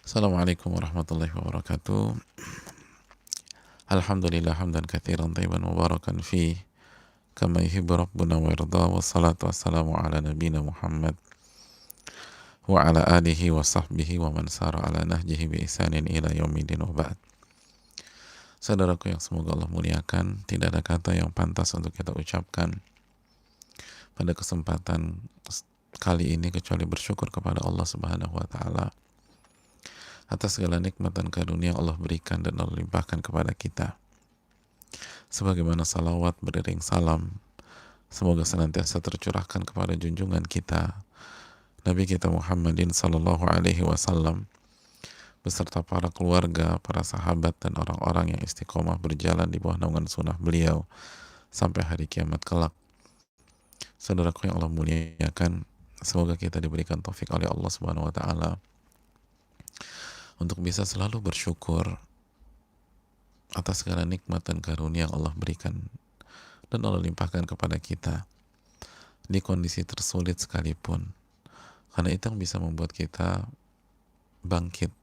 Assalamualaikum warahmatullahi wabarakatuh. Alhamdulillah hamdan katsiran thayyiban mubarakan fih kama yuhibbu rabbuna wa yarda, wassalatu wassalamu ala nabiyyina Muhammad wa ala alihi wa sahbihi wa man sara ala nahjihi bi ihsanin ila yaumidin wa ba'd. Saudaraku yang semoga Allah muliakan, tidak ada kata yang pantas untuk kita ucapkan pada kesempatan kali ini kecuali bersyukur kepada Allah Subhanahu wa taala atas segala nikmat dan karunia yang Allah berikan dan Allah limpahkan kepada kita. Sebagaimana salawat beriring salam semoga senantiasa tercurahkan kepada junjungan kita Nabi kita Muhammadin sallallahu alaihi wasallam beserta para keluarga, para sahabat dan orang-orang yang istiqomah berjalan di bawah naungan sunnah beliau sampai hari kiamat kelak. Saudaraku yang Allah muliakan, semoga kita diberikan taufik oleh Allah Subhanahu wa taala untuk bisa selalu bersyukur atas segala nikmat dan karunia yang Allah berikan dan Allah limpahkan kepada kita di kondisi tersulit sekalipun, karena itu yang bisa membuat kita bangkit,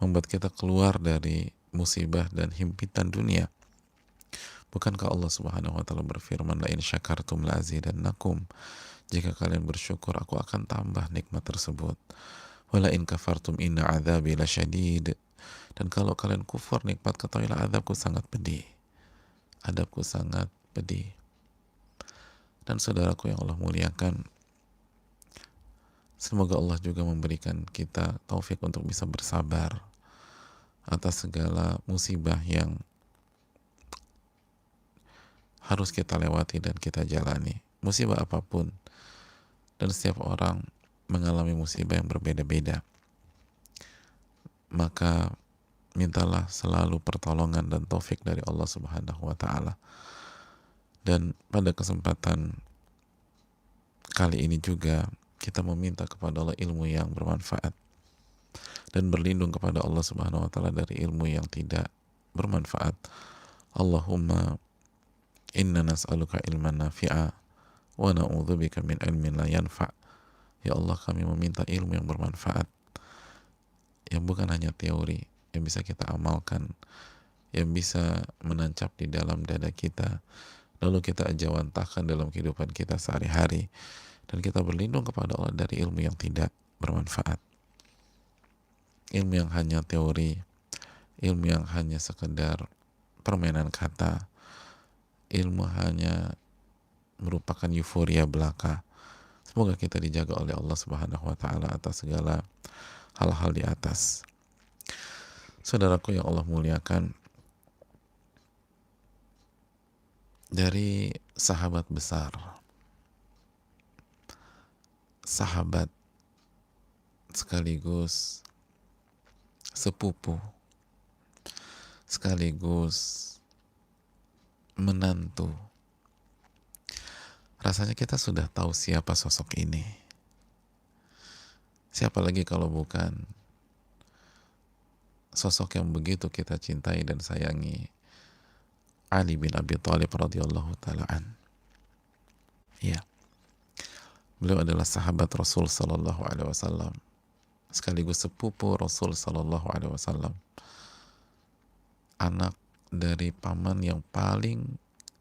membuat kita keluar dari musibah dan himpitan dunia. Bukankah Allah Subhanahu wa taala berfirman, la in syakartum la azidannakum, jika kalian bersyukur aku akan tambah nikmat tersebut. Wala in kafartum inna adzabi lasyadid, dan kalau kalian kufur nikmat ketahuilah azabku sangat pedih. Adabku sangat pedih. Dan saudaraku yang Allah muliakan, semoga Allah juga memberikan kita taufik untuk bisa bersabar atas segala musibah yang harus kita lewati dan kita jalani. Musibah apapun, dan setiap orang mengalami musibah yang berbeda-beda, maka mintalah selalu pertolongan dan taufik dari Allah Subhanahu wa taala. Dan pada kesempatan kali ini juga kita meminta kepada Allah ilmu yang bermanfaat dan berlindung kepada Allah Subhanahu wa taala dari ilmu yang tidak bermanfaat. Allahumma inna nas'aluka ilman nafi'a wa na'udzubika min ilmin la yanfa'. Ya Allah, kami meminta ilmu yang bermanfaat, yang bukan hanya teori, yang bisa kita amalkan, yang bisa menancap di dalam dada kita, lalu kita ajawantahkan dalam kehidupan kita sehari-hari, dan kita berlindung kepada Allah dari ilmu yang tidak bermanfaat, ilmu yang hanya teori, ilmu yang hanya sekedar permainan kata, ilmu hanya merupakan euforia belaka. Semoga kita dijaga oleh Allah Subhanahu wa taala atas segala hal-hal di atas. Saudaraku yang Allah muliakan, dari sahabat besar, sahabat sekaligus sepupu, sekaligus menantu, rasanya kita sudah tahu siapa sosok ini. Siapa lagi kalau bukan sosok yang begitu kita cintai dan sayangi, Ali bin Abi Thalib radhiyallahu taala an. Ya, beliau adalah sahabat Rasul sallallahu alaihi wasallam, sekaligus sepupu Rasul sallallahu alaihi wasallam, anak dari paman yang paling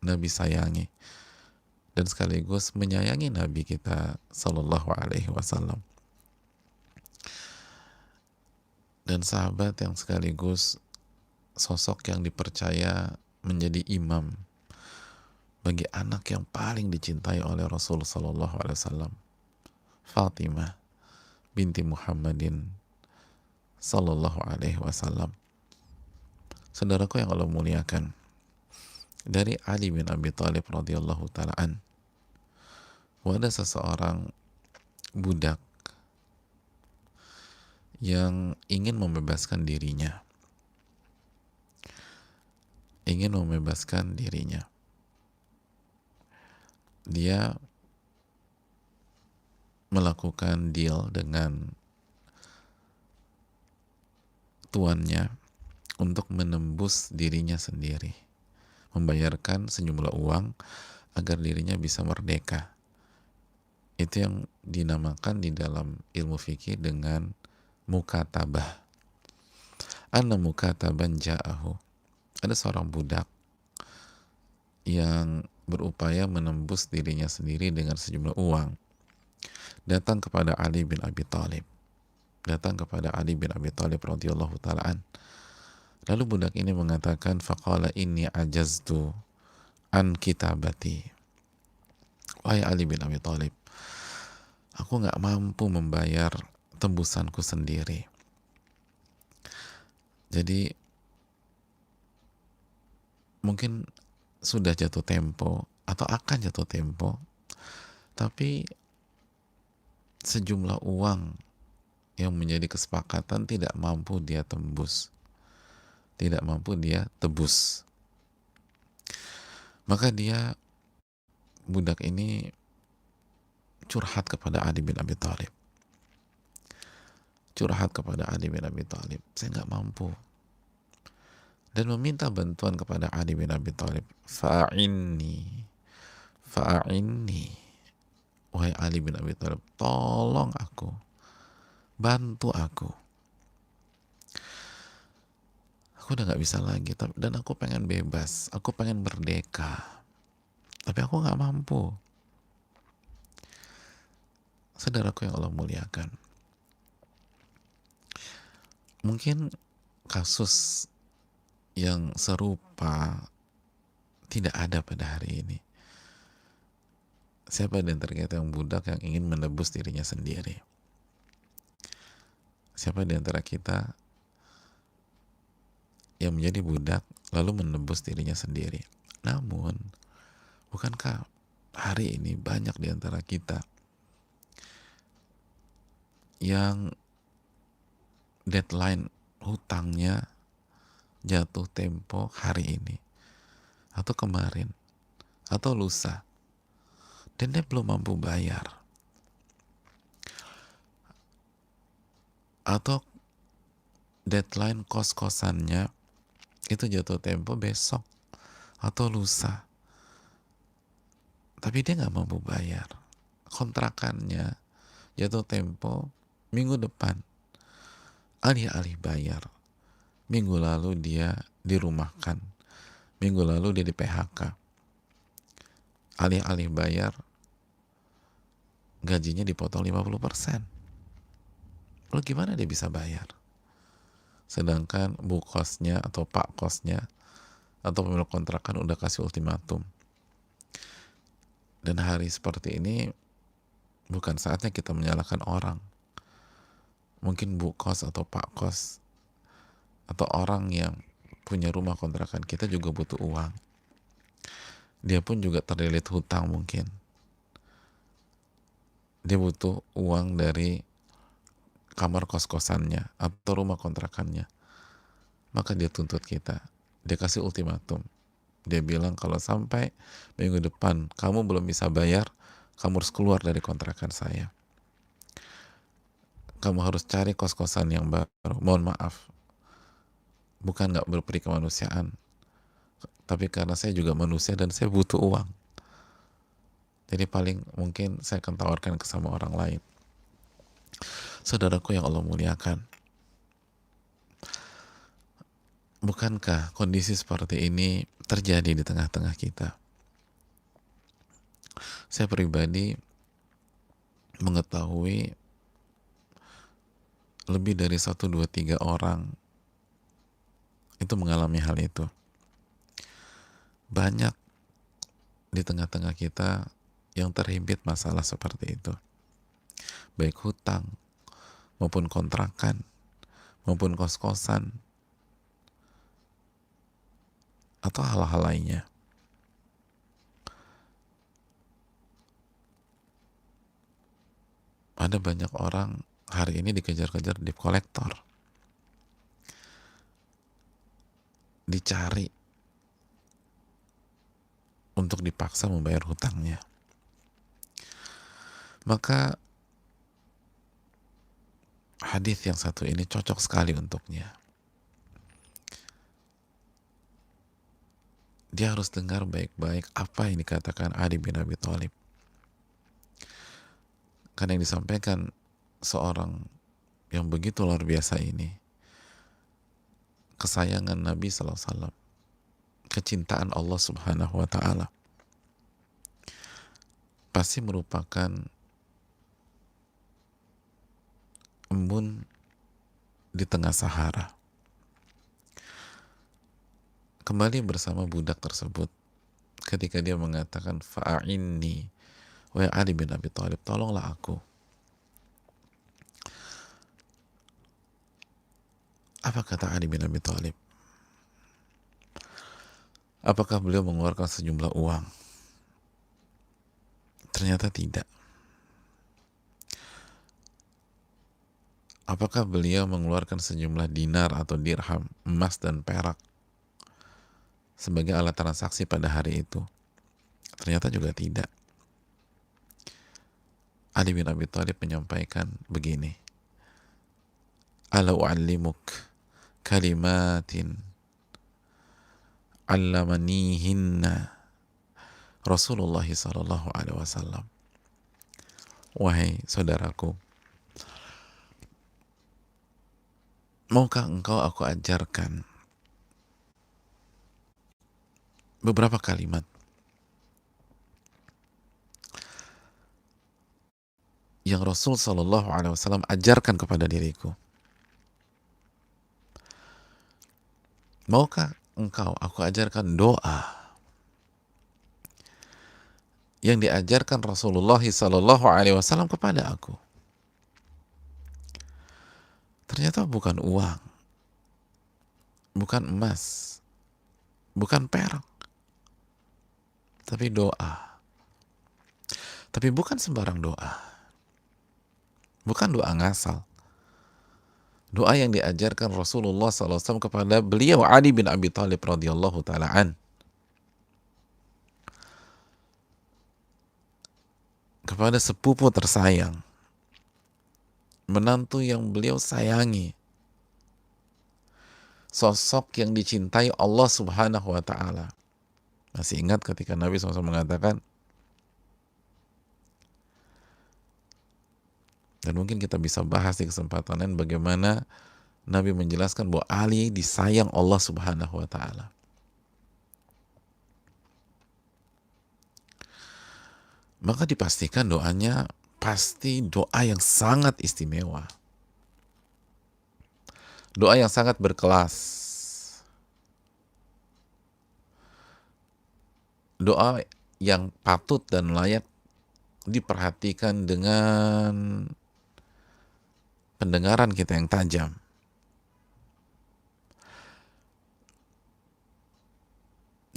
Nabi sayangi dan sekaligus menyayangi Nabi kita sallallahu alaihi wasallam, dan sahabat yang sekaligus sosok yang dipercaya menjadi imam bagi anak yang paling dicintai oleh Rasul sallallahu alaihi wasallam, Fatimah binti Muhammadin sallallahu alaihi wasallam. Saudaraku yang Allah muliakan, dari Ali bin Abi Thalib radhiyallahu taala an, ada seseorang budak yang ingin membebaskan dirinya, Dia melakukan deal dengan tuannya untuk menembus dirinya sendiri, membayarkan sejumlah uang agar dirinya bisa merdeka. Itu yang dinamakan di dalam ilmu fikih dengan mukatabah. Anna mukataban ja'ahu. Ada seorang budak yang berupaya menembus dirinya sendiri dengan sejumlah uang. Datang kepada Ali bin Abi Thalib. Datang kepada Ali bin Abi Thalib radhiyallahu ta'ala an. Lalu budak ini mengatakan, faqala inni ajaztu an kitabati. Wahai Ali bin Abi Thalib, aku nggak mampu membayar tembusanku sendiri. Jadi mungkin sudah jatuh tempo atau akan jatuh tempo, tapi sejumlah uang yang menjadi kesepakatan tidak mampu dia tembus, tidak mampu dia tebus. Maka dia, budak ini, curhat kepada Ali bin Abi Thalib. Curhat kepada Ali bin Abi Thalib, saya nggak mampu. Dan meminta bantuan kepada Ali bin Abi Thalib. Fa'inni, wahai Ali bin Abi Thalib, tolong aku, bantu aku. Aku udah nggak bisa lagi, dan aku pengen bebas, aku pengen merdeka, tapi aku nggak mampu. Saudaraku yang Allah muliakan, mungkin kasus yang serupa tidak ada pada hari ini. Siapa di antara kita yang budak yang ingin menebus dirinya sendiri? Siapa di antara kita yang menjadi budak lalu menebus dirinya sendiri? Namun, bukankah hari ini banyak di antara kita yang deadline hutangnya jatuh tempo hari ini, atau kemarin, atau lusa, dan dia belum mampu bayar? Atau deadline kos-kosannya itu jatuh tempo besok atau lusa, tapi dia nggak mampu bayar. Kontrakannya jatuh tempo minggu depan, alih-alih bayar, minggu lalu dia dirumahkan, minggu lalu dia di PHK. Alih-alih bayar, gajinya dipotong 50%. Lalu gimana dia bisa bayar? Sedangkan bu kosnya atau pak kosnya atau pemilik kontrakan udah kasih ultimatum. Dan hari seperti ini bukan saatnya kita menyalahkan orang. Mungkin bu kos atau pak kos atau orang yang punya rumah kontrakan kita juga butuh uang. Dia pun juga terlilit hutang mungkin. Dia butuh uang dari kamar kos-kosannya atau rumah kontrakannya. Maka dia tuntut kita. Dia kasih ultimatum. Dia bilang kalau sampai minggu depan kamu belum bisa bayar, kamu harus keluar dari kontrakan saya. Kamu harus cari kos-kosan yang baru. Mohon maaf, bukan nggak berperi kemanusiaan, tapi karena saya juga manusia dan saya butuh uang. Jadi paling mungkin saya akan tawarkan ke sama orang lain. Saudaraku yang Allah muliakan, bukankah kondisi seperti ini terjadi di tengah-tengah kita? Saya pribadi mengetahui lebih dari 1, 2, 3 orang itu mengalami hal itu. Banyak di tengah-tengah kita yang terhimpit masalah seperti itu, baik hutang maupun kontrakan maupun kos-kosan atau hal-hal lainnya. Ada banyak orang hari ini dikejar-kejar debt collector, dicari untuk dipaksa membayar hutangnya. Maka hadis yang satu ini cocok sekali untuknya. Dia harus dengar baik-baik apa yang dikatakan Ali bin Abi Thalib. Karena yang disampaikan seorang yang begitu luar biasa ini, kesayangan Nabi SAW, kecintaan Allah Subhanahu wa Ta'ala, pasti merupakan embun di tengah Sahara. Kembali bersama budak tersebut ketika dia mengatakan fa'inni wa Ali bin Abi Thalib, tolonglah aku. Apa kata Ali bin Abi Thalib? Apakah beliau mengeluarkan sejumlah uang? Ternyata tidak. Apakah beliau mengeluarkan sejumlah dinar atau dirham, emas dan perak sebagai alat transaksi pada hari itu? Ternyata juga tidak. Ali bin Abi Thalib menyampaikan begini, Ala u'allimuk kalimatin allamanihinna Rasulullah sallallahu alaihi wasallam. Wahai saudaraku, maukah engkau aku ajarkan beberapa kalimat yang Rasul sallallahu alaihi wasallam ajarkan kepada diriku? Maukah engkau aku ajarkan doa yang diajarkan Rasulullah sallallahu alaihi wasallam kepada aku? Ternyata bukan uang, bukan emas, bukan perak, tapi doa. Tapi bukan sembarang doa, bukan doa ngasal. Doa yang diajarkan Rasulullah SAW kepada beliau Ali bin Abi Thalib radhiyallahu ta'ala an, kepada sepupu tersayang, menantu yang beliau sayangi, sosok yang dicintai Allah Subhanahu wa Ta'ala. Masih ingat ketika Nabi SAW mengatakan, dan mungkin kita bisa bahas di kesempatan lain bagaimana Nabi menjelaskan bahwa Ali disayang Allah Subhanahu wa Ta'ala. Maka dipastikan doanya pasti doa yang sangat istimewa, doa yang sangat berkelas, doa yang patut dan layak diperhatikan dengan pendengaran kita yang tajam.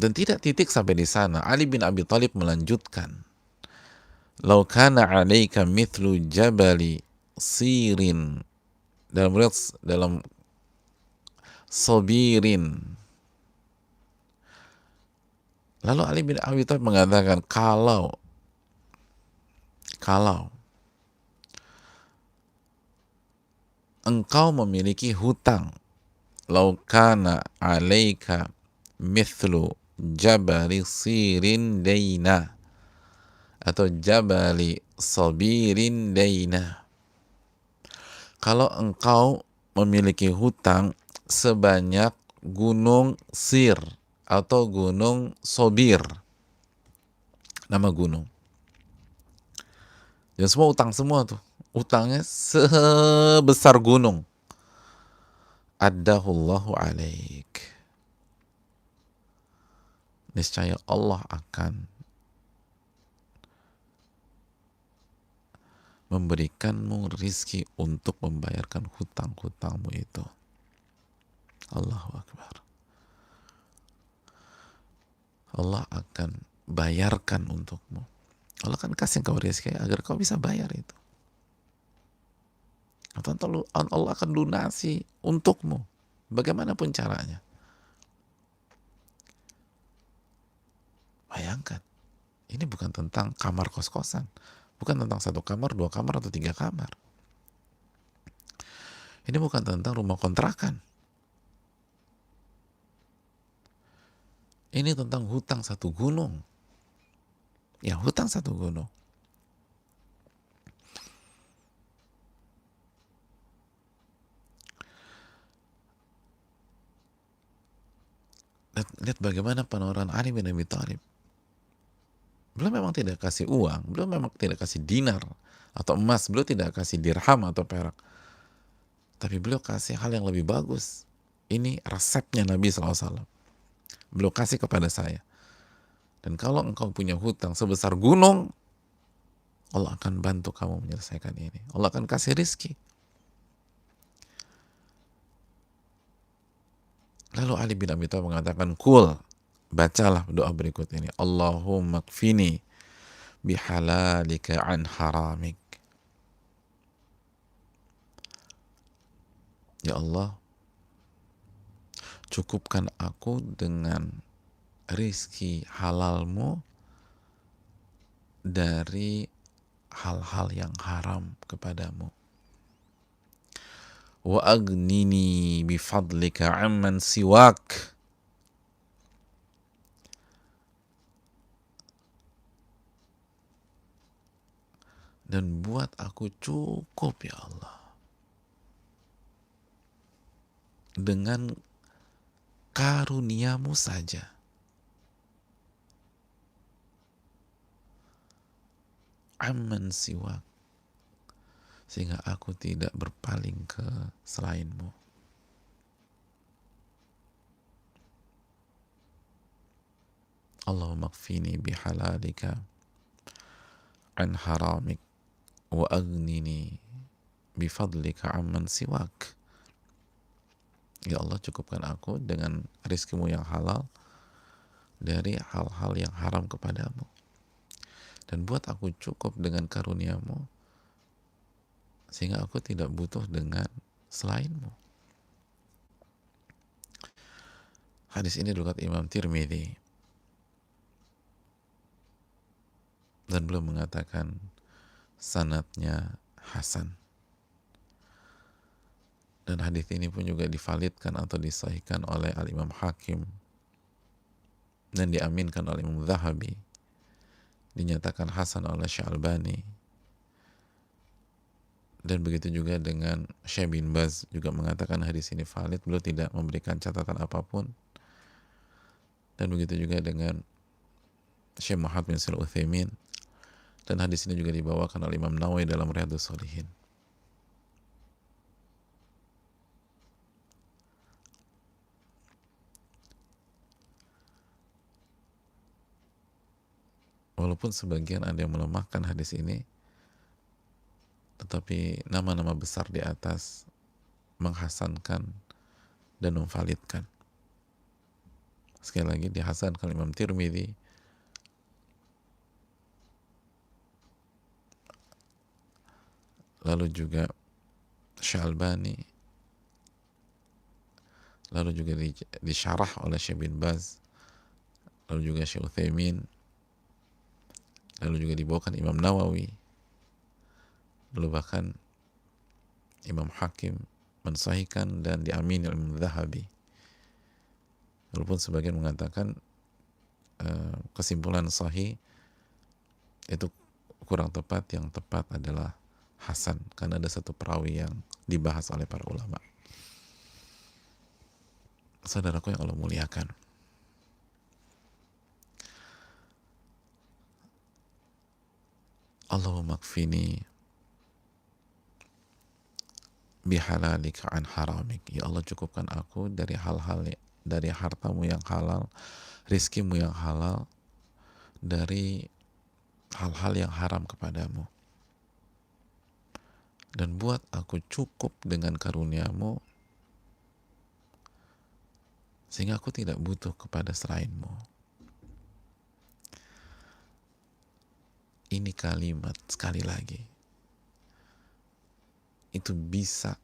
Dan tidak titik sampai di sana. Ali bin Abi Thalib melanjutkan, "Lau kana 'alaika mithlu jabali sirin," dalam sobirin. Lalu Ali bin Abi Thalib mengatakan, kalau engkau memiliki hutang, lau kana 'alaika mithlu jabali sirin daina, atau jabali sabirin daina, kalau engkau memiliki hutang sebanyak gunung Sir atau gunung Sobir, nama gunung, dan semua utang semua tuh, utangnya sebesar gunung, addahullahu alaik, niscaya Allah akan memberikanmu rizki untuk membayarkan hutang-hutangmu itu. Allahu Akbar. Allah akan bayarkan untukmu. Allah akan kasih kau rizki agar kau bisa bayar itu. Atau Allah akan lunasi untukmu, bagaimanapun caranya. Bayangkan, ini bukan tentang kamar kos-kosan, bukan tentang 1 kamar, 2 kamar, atau 3 kamar. Ini bukan tentang rumah kontrakan. Ini tentang hutang 1 gunung. Ya, hutang 1 gunung. Lihat bagaimana penolakan Ali bin Abi Thalib. Beliau memang tidak kasih uang, beliau memang tidak kasih dinar atau emas, beliau tidak kasih dirham atau perak, tapi beliau kasih hal yang lebih bagus. Ini resepnya Nabi SAW. Beliau kasih kepada saya. Dan kalau engkau punya hutang sebesar gunung, Allah akan bantu kamu menyelesaikan ini. Allah akan kasih rizki. Lalu Ali bin Abi Thalib mengatakan, kul, bacalah doa berikut ini. Allahumma kfini bihalalika an haramik. Ya Allah, cukupkan aku dengan rizki halalmu dari hal-hal yang haram kepadamu. Wa agnini bifadlika amman siwak. Dan buat aku cukup ya Allah dengan karuniamu saja. Amman siwak, sehingga aku tidak berpaling ke selainmu. Allahumma kfini bihalalika an haramik wa agnini bifadlika amman siwak. Ya Allah, cukupkan aku dengan rizkimu yang halal dari hal-hal yang haram kepadamu. Dan buat aku cukup dengan karuniamu sehingga aku tidak butuh dengan selainmu. Hadis ini riwayat Imam Tirmidzi, dan beliau mengatakan sanadnya hasan. Dan hadis ini pun juga divalidkan atau disahihkan oleh Al-Imam Hakim dan diaminkan oleh Imam Zahabi, dinyatakan hasan oleh Syalbani, dan begitu juga dengan Syekh bin Baz juga mengatakan hadis ini valid. Beliau tidak memberikan catatan apapun. Dan begitu juga dengan Syekh Muhammad bin Shalih Al-Utsaimin, dan hadis ini juga dibawakan oleh Imam Nawawi dalam Riyadhus Shalihin. Walaupun sebagian ada yang melemahkan hadis ini, tetapi nama-nama besar di atas menghasankan dan memvalidkan. Sekali lagi, dihasankan Imam Tirmidzi, lalu juga Syalbani, lalu juga disyarah oleh Syekh bin Baz, lalu juga Syekh Utsaimin, lalu juga dibawakan Imam Nawawi, lalu bahkan Imam Hakim mensahihkan dan diamini oleh Imam Zahabi. Walaupun sebagian mengatakan kesimpulan sahih itu kurang tepat, yang tepat adalah hasan, karena ada satu perawi yang dibahas oleh para ulama. Saudaraku yang Allah muliakan, Allahumma kfini bihalalika an haramik. Ya Allah, cukupkan aku dari hal-hal, dari hartamu yang halal, rizkimu yang halal, dari hal-hal yang haram kepadamu. Dan buat aku cukup dengan karuniamu sehingga aku tidak butuh kepada selainmu. Ini kalimat, sekali lagi, itu bisa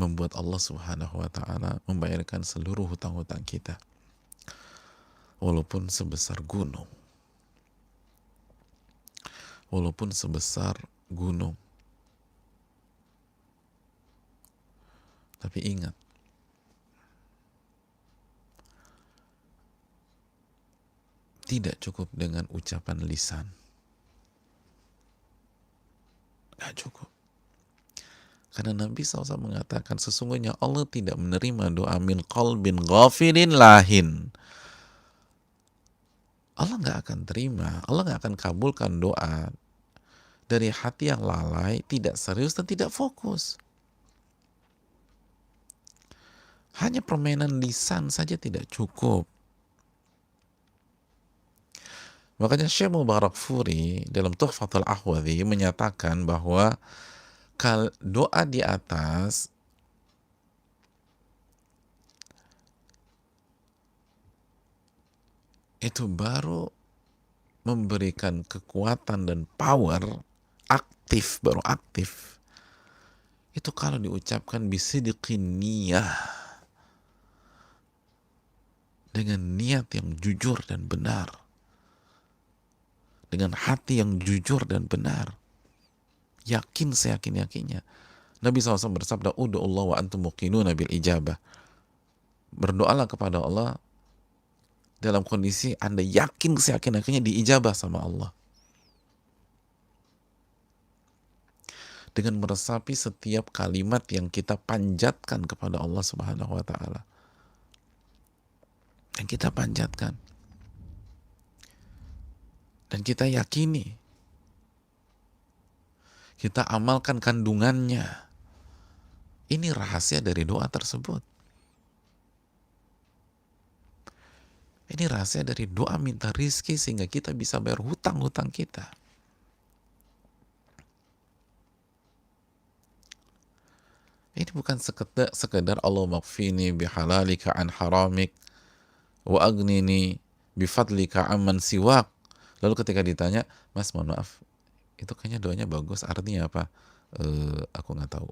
membuat Allah Subhanahu wa ta'ala membayarkan seluruh hutang-hutang kita, walaupun sebesar gunung. Walaupun sebesar gunung. Tapi ingat, tidak cukup dengan ucapan lisan. Gak cukup. Karena Nabi SAW mengatakan sesungguhnya Allah tidak menerima doa min qalbin ghafilin lahin. Allah nggak akan terima, Allah nggak akan kabulkan doa dari hati yang lalai, tidak serius dan tidak fokus. Hanya permainan lisan saja tidak cukup. Makanya Syekh Mubarakfuri dalam Tuhfatul Ahwadhi menyatakan bahwa doa di atas itu baru memberikan kekuatan dan power aktif, baru aktif itu kalau diucapkan bisidqin niyah, dengan niat yang jujur dan benar, dengan hati yang jujur dan benar, yakin seyakin-yakinnya. Nabi SAW bersabda, Udu'ullah wa antum muqinuna bil ijabah. Berdoalah kepada Allah dalam kondisi Anda yakin seyakin-yakinnya diijabah sama Allah. Dengan meresapi setiap kalimat yang kita panjatkan kepada Allah Subhanahu wa Ta'ala, yang kita panjatkan dan kita yakini, kita amalkan kandungannya. Ini rahasia dari doa tersebut. Ini rahasia dari doa minta rizki sehingga kita bisa bayar hutang-hutang kita. Ini bukan sekedar Allah maghfini bihalalika an haramik wa agnini bifadlika amman siwak. Lalu ketika ditanya, Mas mohon maaf, itu kayaknya doanya bagus, artinya apa? Aku nggak tahu.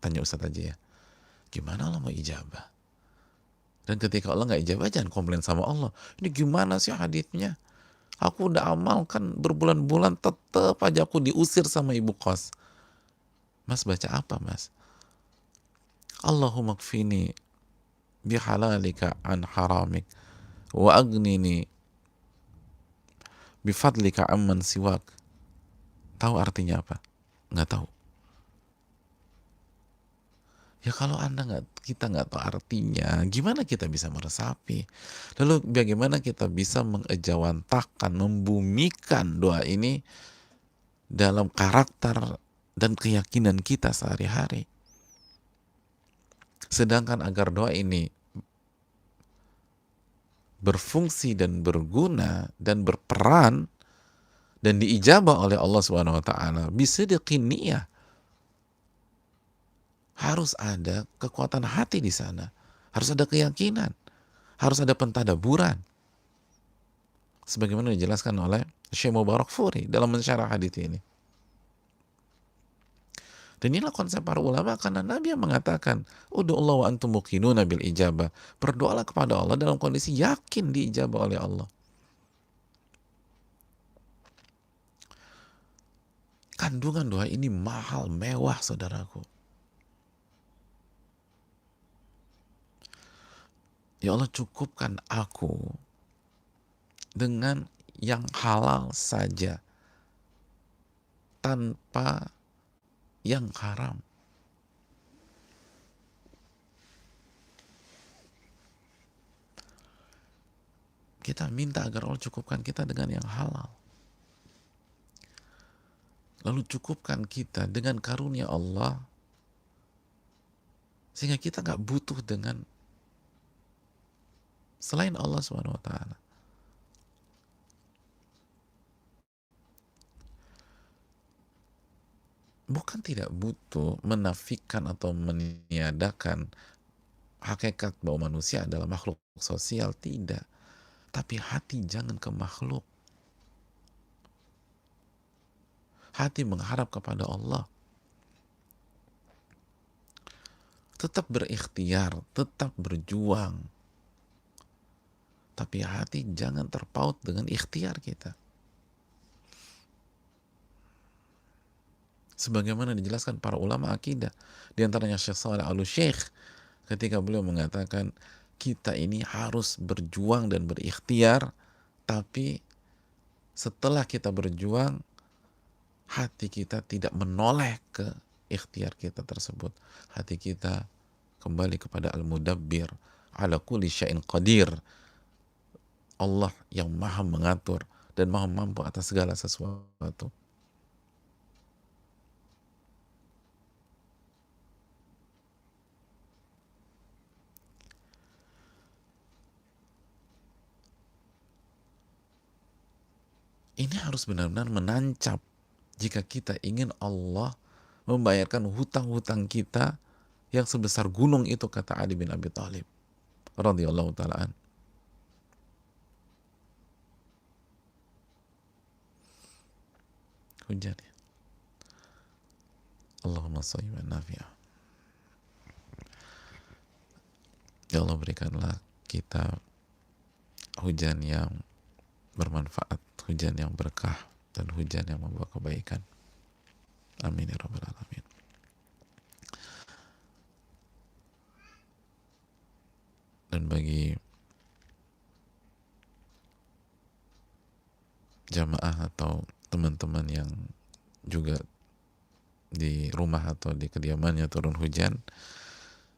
Tanya Ustadz aja ya. Gimana Allah mau ijabah? Dan ketika Allah nggak ijabah, jangan komplain sama Allah. Ini gimana sih haditsnya? Aku udah amalkan berbulan-bulan, tetap aja aku diusir sama ibu kos. Mas baca apa mas? Allahumma kfini bihalalika an haramik wa agnini bifadlika amman siwak. Tahu artinya apa? Nggak tahu. Ya kalau kita nggak tahu artinya, gimana kita bisa meresapi? Lalu bagaimana kita bisa mengejawantahkan, membumikan doa ini dalam karakter dan keyakinan kita sehari-hari? Sedangkan agar doa ini berfungsi dan berguna dan berperan dan diijabah oleh Allah Subhanahu wa taala, bisidqin niyah, harus ada kekuatan hati di sana, harus ada keyakinan, harus ada pentadaburan. Sebagaimana dijelaskan oleh Syekh Mubarakfuri dalam mensyarah hadits ini. Dan inilah konsep para ulama, karena Nabi yang mengatakan, Udu'ullah wa antum muqinuna bil ijabah. Berdoalah kepada Allah dalam kondisi yakin diijabah oleh Allah. Kandungan doa ini mahal, mewah saudaraku. Ya Allah, cukupkan aku dengan yang halal saja, tanpa yang haram. Kita minta agar Allah cukupkan kita dengan yang halal. Lalu cukupkan kita dengan karunia Allah, sehingga kita gak butuh dengan selain Allah Subhanahu wa taala. Bukan tidak butuh menafikan atau meniadakan hakikat bahwa manusia adalah makhluk sosial, tidak. Tapi hati jangan ke makhluk. Hati mengharap kepada Allah. Tetap berikhtiar, tetap berjuang. Tapi hati jangan terpaut dengan ikhtiar kita. Sebagaimana dijelaskan para ulama akidah, di antaranya Syekh Shalih Al-Syekh, ketika beliau mengatakan kita ini harus berjuang dan berikhtiar, tapi setelah kita berjuang, hati kita tidak menoleh ke ikhtiar kita tersebut. Hati kita kembali kepada Al-Mudabbir, ala kulli syai'in qadir, Allah yang maha mengatur dan maha mampu atas segala sesuatu. Ini harus benar-benar menancap jika kita ingin Allah membayarkan hutang-hutang kita yang sebesar gunung itu, kata Ali bin Abi Thalib radhiyallahu taala an. Hujan ya. Allahumma shayyiban nafi'ah. Ya Allah, berikanlah kita hujan yang bermanfaat, hujan yang berkah, dan hujan yang membawa kebaikan. Amin ya rabbal alamin. Dan bagi jamaah atau teman-teman yang juga di rumah atau di kediamannya turun hujan,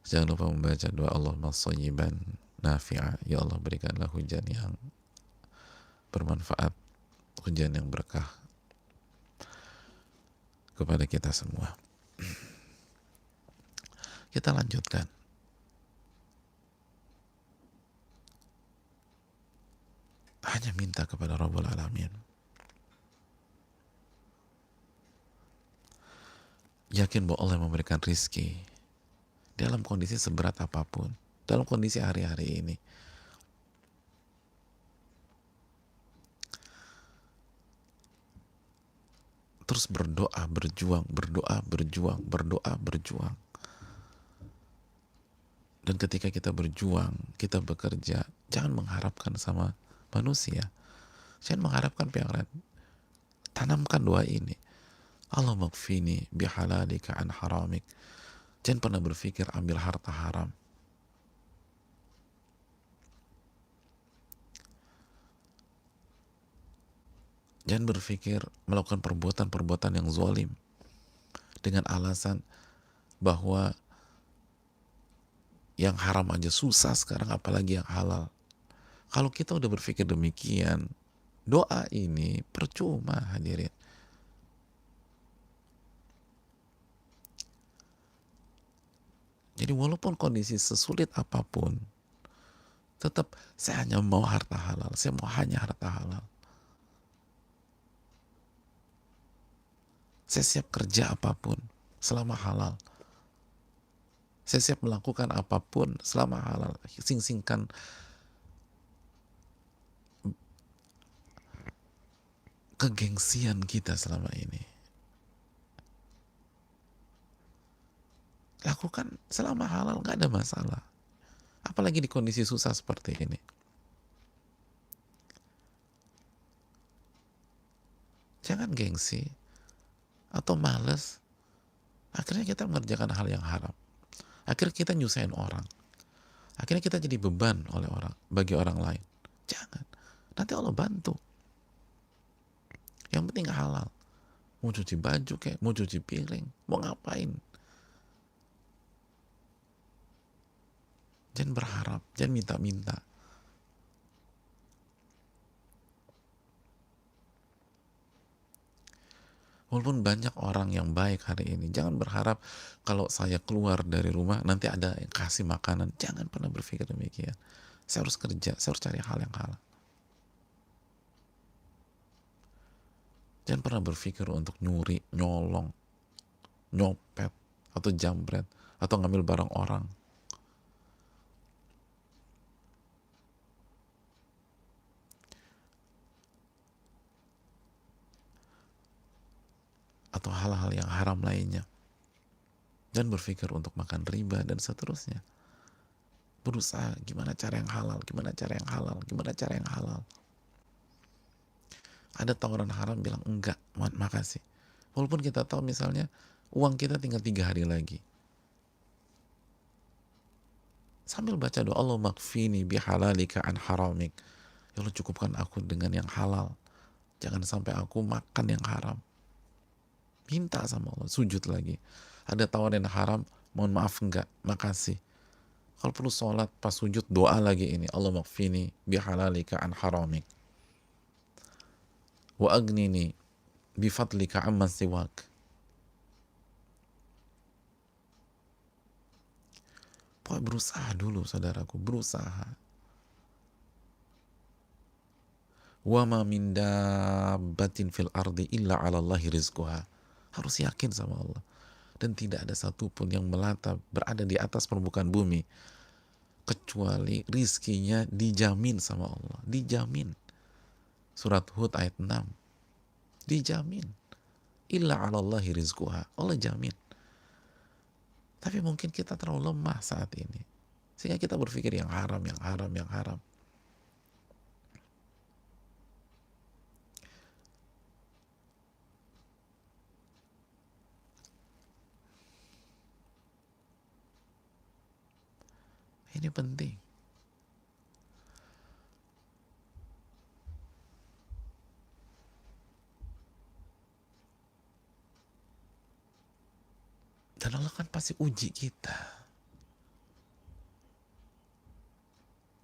jangan lupa membaca doa Allahumma shayyiban nafi'a. Ya Allah, berikanlah hujan yang bermanfaat, hujan yang berkah kepada kita semua. Kita lanjutkan. Hanya minta kepada Rabbul Alamin. Yakin bahwa Allah yang memberikan rizki dalam kondisi seberat apapun, dalam kondisi hari-hari ini. Terus berdoa, berjuang, berdoa, berjuang, berdoa, berjuang. Dan ketika kita berjuang, kita bekerja, jangan mengharapkan sama manusia. Jangan mengharapkan pihak lain. Tanamkan doa ini. Allahumma kfini bihalalika an haramik. Jangan pernah berpikir ambil harta haram. Jangan berpikir melakukan perbuatan-perbuatan yang zalim dengan alasan bahwa yang haram aja susah sekarang, apalagi yang halal. Kalau kita udah berpikir demikian, doa ini percuma, hadirin. Jadi walaupun kondisi sesulit apapun, tetap saya hanya mau harta halal, saya mau hanya harta halal. Saya siap kerja apapun selama halal. Saya siap melakukan apapun selama halal. Sing-singkan kegengsian kita selama ini. Lakukan selama halal, gak ada masalah. Apalagi di kondisi susah seperti ini. Jangan gengsi atau males. Akhirnya kita mengerjakan hal yang haram. Akhirnya kita nyusahin orang. Akhirnya kita jadi beban oleh orang, bagi orang lain. Jangan. Nanti Allah bantu. Yang penting halal. Mau cuci baju kayak, mau cuci piring, mau ngapain. Jangan berharap, jangan minta-minta. Walaupun banyak orang yang baik hari ini, jangan berharap kalau saya keluar dari rumah nanti ada yang kasih makanan. Jangan pernah berpikir demikian. Saya harus kerja, saya harus cari hal yang halal. Jangan pernah berpikir untuk nyuri, nyolong, nyopet, atau jambret, atau ngambil barang orang. Atau hal-hal yang haram lainnya. Jangan berpikir untuk makan riba dan seterusnya. Berusaha gimana cara yang halal, gimana cara yang halal, gimana cara yang halal. Ada tawaran haram, bilang enggak, makasih. Walaupun kita tahu misalnya uang kita tinggal 3 hari lagi. Sambil baca doa Allahumma kfini bihalalika an haramik. Ya Allah, cukupkan aku dengan yang halal. Jangan sampai aku makan yang haram. Minta sama Allah, sujud lagi. Ada tawaran haram, mohon maaf enggak, makasih. Kalau perlu sholat pas sujud doa lagi ini, Allah maghfini bihalalika an haramik wa agnini bifadlika amman siwak. Pokoknya berusaha dulu saudaraku, berusaha. Wa ma min dabbatin fil ardi illa 'ala Allahi rizquha. Harus yakin sama Allah. Dan tidak ada satupun yang melata berada di atas permukaan bumi kecuali rizkinya dijamin sama Allah. Dijamin. Surat Hud ayat 6. Dijamin. Illa 'ala Allahi rizquha. Allah jamin. Tapi mungkin kita terlalu lemah saat ini. Sehingga kita berpikir yang haram, yang haram, yang haram. Ini penting. Dan Allah kan pasti uji kita.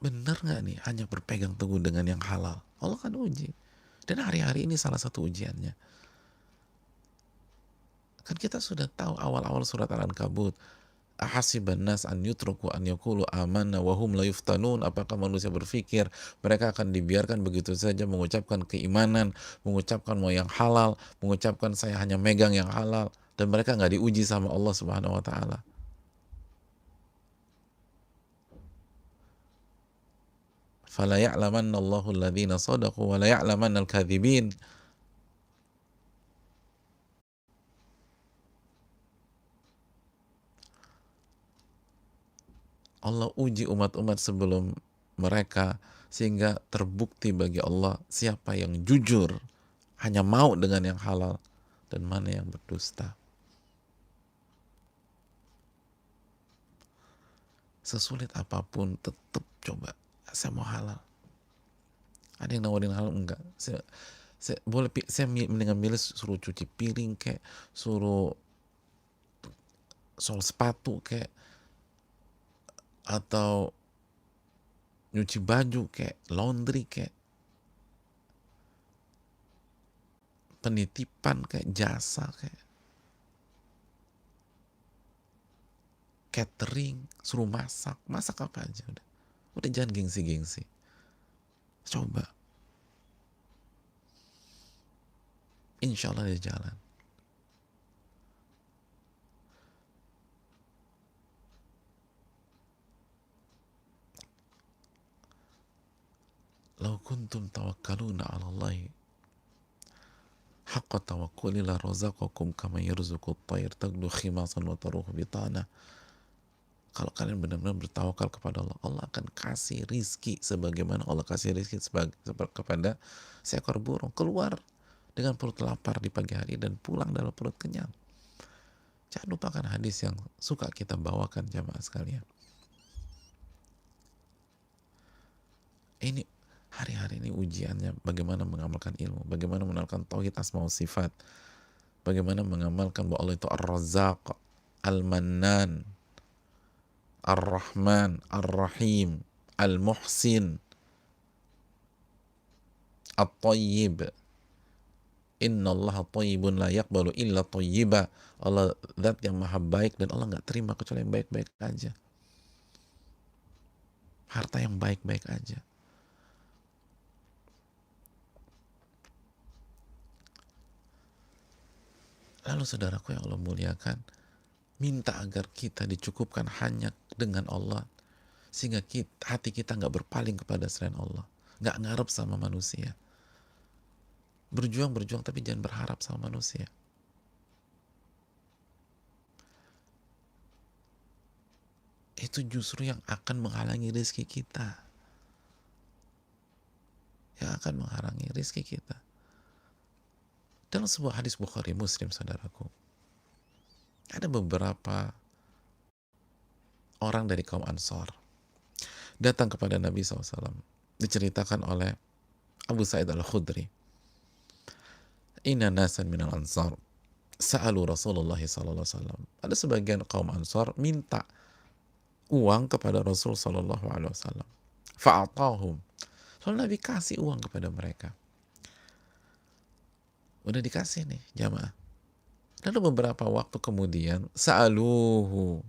Benar nggak nih hanya berpegang teguh dengan yang halal? Allah kan uji. Dan hari-hari ini salah satu ujiannya. Kan kita sudah tahu awal-awal surat Al-Ankabut. Ahasiban nas an yutruku an yaqulu amanna wa hum la yuftanun. Apakah manusia berpikir mereka akan dibiarkan begitu saja mengucapkan keimanan, mengucapkan mau yang halal, mengucapkan saya hanya megang yang halal, dan mereka nggak diuji sama Allah Subhanahu wa taala. Fala ya'lamanna Allahu alladhina sadaqu wa la ya'lamanna al-kadzibin. Allah uji umat-umat sebelum mereka sehingga terbukti bagi Allah siapa yang jujur hanya mau dengan yang halal dan mana yang berdusta. Sesulit apapun tetap coba, saya mau halal. Ada yang nawarin halal? Enggak. Saya mendingan milih suruh cuci piring kayak, suruh sol sepatu kayak, atau nyuci baju kayak, laundry kayak, penitipan kayak, jasa kayak, catering, suruh masak apa aja udah jangan gengsi. Coba, insya Allah ada jalan. Lau kuntum tawakkaluna 'ala Allahi haqqa tawakkuli la razaqakum kama yarzuqu at-tayr taghdu khimasan wa taruhu bitana. Kalau kalian benar-benar bertawakal kepada Allah, Allah akan kasih rizki sebagaimana Allah kasih rizki kepada seekor burung. Keluar dengan perut lapar di pagi hari dan pulang dalam perut kenyang. Jangan lupakan hadis yang suka kita bawakan jamaah sekalian. Ini hari-hari ini ujiannya bagaimana mengamalkan ilmu, bagaimana mengenalkan tauhid asma wa sifat, bagaimana mengamalkan bahwa Allah itu Ar-Razzaq, Al-Mannan, Ar-Rahman, Ar-Rahim, Al-Muhsin, At-Tayyib. Inna Allah tayyibun la yaqbalu illa tayyiba. Allah zat yang maha baik dan Allah nggak terima kecuali yang baik-baik aja. Harta yang baik-baik aja. Lalu saudaraku yang Allah muliakan, minta agar kita dicukupkan hanya dengan Allah, sehingga hati kita nggak berpaling kepada selain Allah, nggak ngarep sama manusia. Berjuang tapi jangan berharap sama manusia. Itu justru yang akan menghalangi rezeki kita, Dalam sebuah hadis Bukhari Muslim, saudaraku, ada beberapa orang dari kaum Ansar datang kepada Nabi SAW. Diceritakan oleh Abu Sa'id Al-Khudri, inna nasan minal ansar Sa'alu Rasulullah sallallahu alaihi wasallam. Ada sebagian kaum Ansar minta uang kepada Rasul sallallahu alaihi wasallam. Fa'atahum. Lalu Nabi kasih uang kepada mereka. Udah dikasih nih jamaah. Lalu beberapa waktu kemudian sa'aluhu.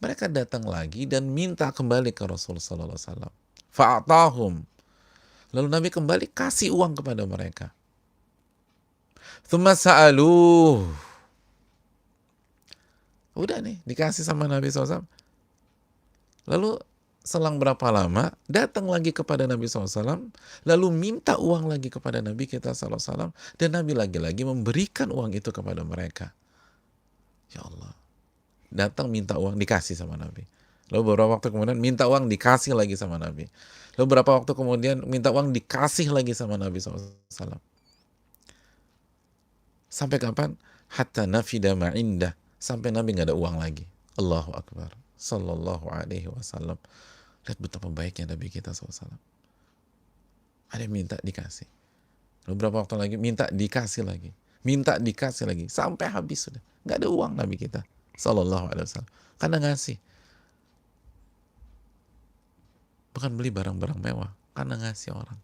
Mereka datang lagi dan minta kembali ke Rasul sallallahu alaihi wasallam. Fa'atahum. Lalu Nabi kembali kasih uang kepada mereka. Tsumma sa'aluh. Udah nih dikasih sama Nabi SAW. Lalu selang berapa lama datang lagi kepada Nabi SAW, lalu minta uang lagi kepada Nabi kita SAW, dan Nabi lagi-lagi memberikan uang itu kepada mereka. Ya Allah, datang minta uang dikasih sama Nabi. Lalu beberapa waktu kemudian minta uang dikasih lagi sama Nabi. Lalu beberapa waktu kemudian minta uang dikasih lagi sama Nabi SAW. Sampai kapan? Hatta nafida ma'indah. Sampai Nabi nggak ada uang lagi. Allahu Akbar. Sallallahu alaihi wasallam. Lihat betapa baiknya Nabi kita SAW. Ada yang minta dikasih. Lalu beberapa waktu lagi minta dikasih lagi. Minta dikasih lagi. Sampai habis sudah. Nggak ada uang Nabi kita Sallallahu alaihi wasallam. Karena ngasih. Bukan beli barang-barang mewah. Karena ngasih orang.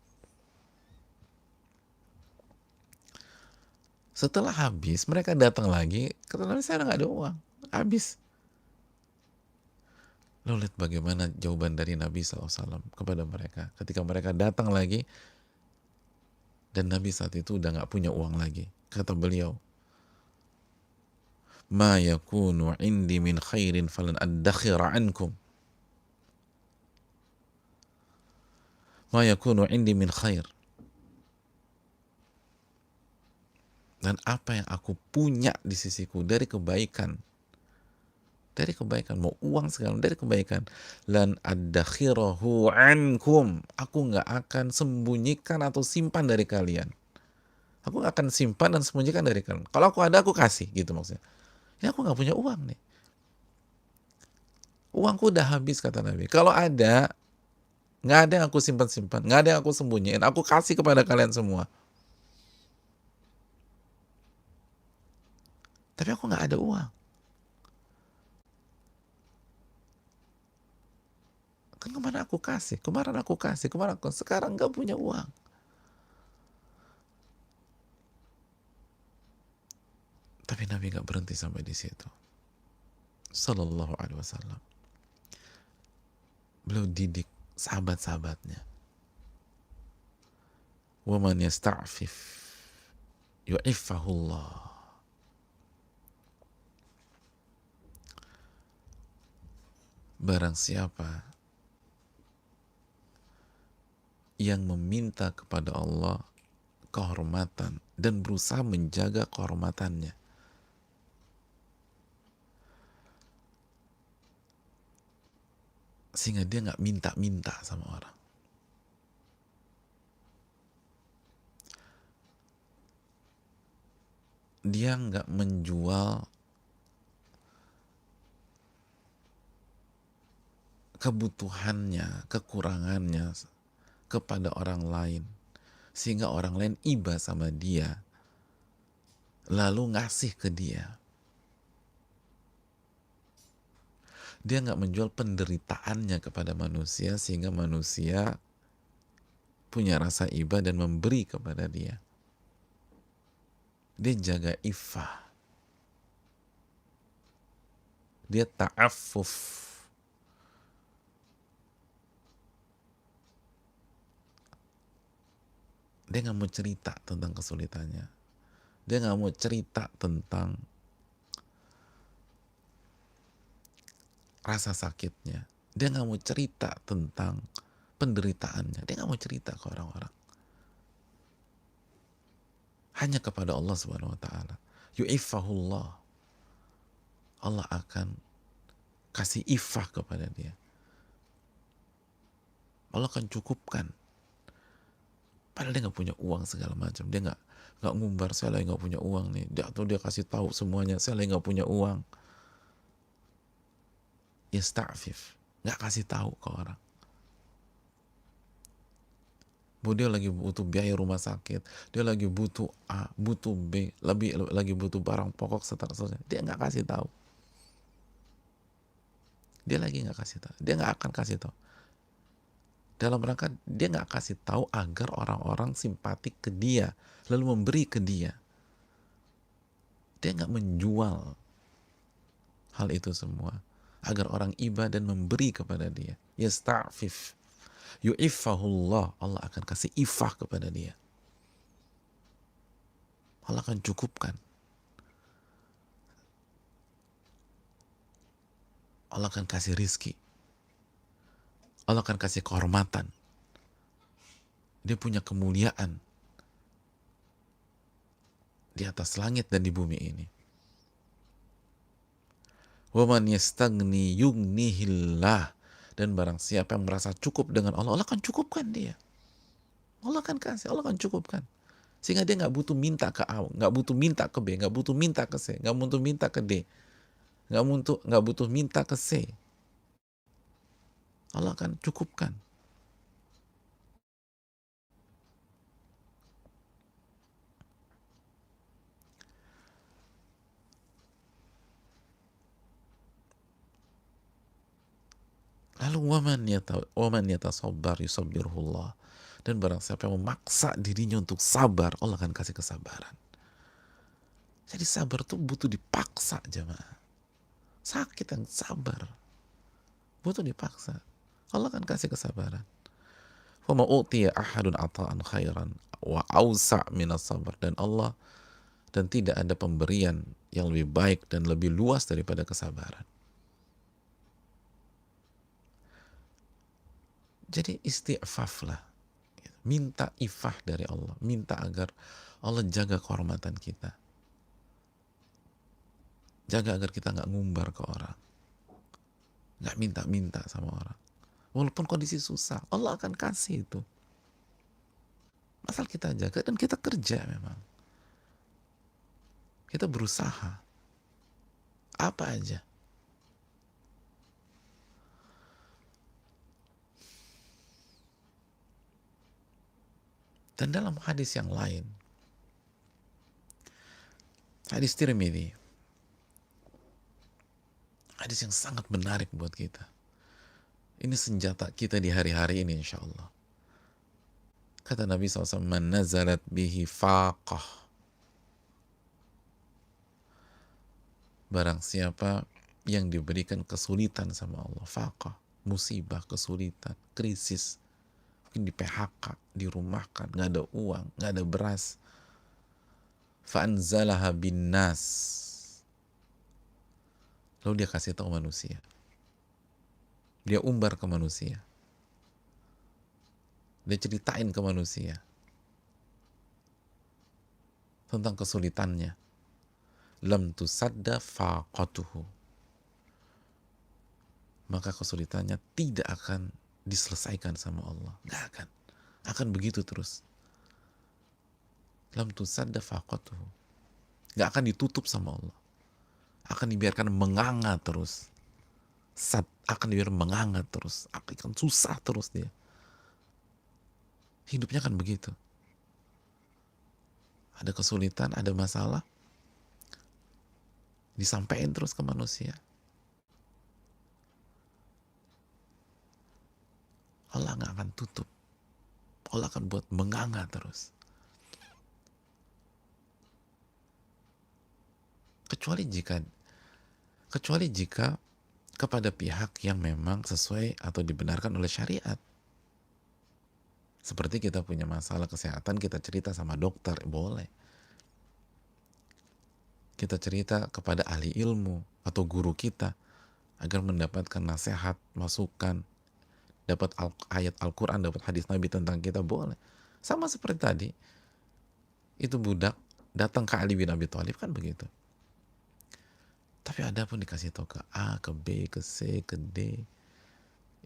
Setelah habis, mereka datang lagi. Kata Nabi, saya nggak ada uang. Habis. Lalu lihat bagaimana jawaban dari Nabi SAW kepada mereka. Ketika mereka datang lagi, dan Nabi saat itu udah nggak punya uang lagi. Kata beliau, Ma yakunu indi min khairin falan addakhira ankum. Ma yakunu indi min khair. Dan apa yang aku punya di sisiku dari kebaikan, mau uang segala, dari kebaikan, lan addakhirahu ankum, aku nggak akan sembunyikan atau simpan dari kalian. Aku nggak akan simpan dan sembunyikan dari kalian. Kalau aku ada, aku kasih, gitu maksudnya. Ini aku nggak punya uang nih. Uangku udah habis, kata Nabi. Kalau ada, nggak ada yang aku simpan-simpan, nggak ada yang aku sembunyiin. Aku kasih kepada kalian semua. Tapi aku nggak ada uang. Kan kemana aku kasih? Kemarin aku kasih, sekarang nggak punya uang. Tapi Nabi nggak berhenti sampai di situ. Sallallahu alaihi wasallam. Beliau didik sahabat-sahabatnya. Wa man yasta'fif yu'iffahullah. Barang siapa yang meminta kepada Allah kehormatan dan berusaha menjaga kehormatannya, sehingga dia nggak minta-minta sama orang. Dia nggak menjual kebutuhannya, kekurangannya kepada orang lain, sehingga orang lain iba sama dia, lalu ngasih ke dia. Dia nggak menjual penderitaannya kepada manusia, sehingga manusia punya rasa iba dan memberi kepada dia. Dia jaga iffah. Dia ta'affuf. Dia nggak mau cerita tentang kesulitannya. Dia nggak mau cerita tentang rasa sakitnya. Dia nggak mau cerita tentang penderitaannya. Dia nggak mau cerita ke orang-orang. Hanya kepada Allah Subhanahu Wa Taala. Yu'iffahullah. Allah akan kasih iffah kepada dia. Allah akan cukupkan. Padahal dia nggak punya uang segala macam. Dia nggak ngumbar, saya lagi nggak punya uang nih. Atau dia kasih tahu semuanya, saya lagi nggak punya uang. Yasta'fif, nggak kasih tahu ke orang. bahwa dia lagi butuh biaya rumah sakit, dia lagi butuh A, butuh B, lagi butuh barang pokok seterusnya, dia nggak kasih tahu. Dia lagi nggak kasih tahu, dia nggak akan kasih tahu. Dalam rangka dia nggak kasih tahu agar orang-orang simpatik ke dia, lalu memberi ke dia. Dia nggak menjual hal itu semua agar orang iba dan memberi kepada dia. Yasta'fif, yu'iffahullah, Allah akan kasih ifah kepada dia. Allah akan cukupkan. Allah akan kasih rizki. Allah akan kasih kehormatan. Dia punya kemuliaan di atas langit dan di bumi ini. Waman yastagni yughnihillah, dan barang siapa yang merasa cukup dengan Allah, Allah akan cukupkan dia. Allah akan kasih, Allah akan cukupkan. Sehingga dia nggak butuh minta ke A, nggak butuh minta ke B, nggak butuh minta ke C, nggak butuh minta ke D, nggak butuh minta ke C. Allah akan cukupkan. Lalu waman yatasabbar yusabbirullah, dan barang siapa yang memaksa dirinya untuk sabar, Allah akan kasih kesabaran. Jadi sabar tuh butuh dipaksa, jemaah. Sakit yang sabar butuh dipaksa. Allah akan kasih kesabaran. Wa ma utiya ahadun ata'an khairan wa ausa' minas sabar, dan tidak ada pemberian yang lebih baik dan lebih luas daripada kesabaran. Jadi istighfaflah, minta ifah dari Allah, minta agar Allah jaga kehormatan kita, jaga agar kita nggak ngumbar ke orang, nggak minta-minta sama orang. Walaupun kondisi susah, Allah akan kasih itu. Asal kita jaga dan kita kerja memang. Kita berusaha. Apa aja. Dan dalam hadis yang lain, hadis Tirmidzi, hadis yang sangat menarik buat kita. Ini senjata kita di hari-hari ini, insya Allah. Kata Nabi SAW, man nazalat bihi faqah, barang siapa yang diberikan kesulitan sama Allah, faqah, musibah, kesulitan, krisis, mungkin di PHK, dirumahkan, nggak ada uang, nggak ada beras, fa'anzalaha bin nas, lalu dia kasih tahu manusia, dia umbar ke manusia, dia ceritain ke manusia tentang kesulitannya, lam tusadda faqatuhu, maka kesulitannya tidak akan diselesaikan sama Allah, nggak akan begitu terus. Lam tusadda faqatuhu, nggak akan ditutup sama Allah, akan dibiarkan menganga terus, akan dibiarkan menganga terus, akan susah terus dia. Hidupnya kan begitu. Ada kesulitan, ada masalah, disampaikan terus ke manusia. Allah nggak akan tutup. Allah akan buat menganga terus. Kecuali jika kepada pihak yang memang sesuai atau dibenarkan oleh syariat. Seperti kita punya masalah kesehatan, kita cerita sama dokter, boleh. Kita cerita kepada ahli ilmu atau guru kita agar mendapatkan nasihat, masukan, dapat ayat Al-Quran, dapat hadis Nabi tentang kita, boleh. Sama seperti tadi, itu budak datang ke Ali bin Abi Thalib, kan begitu. Tapi ada pun dikasih tahu ke A, ke B, ke C, ke D,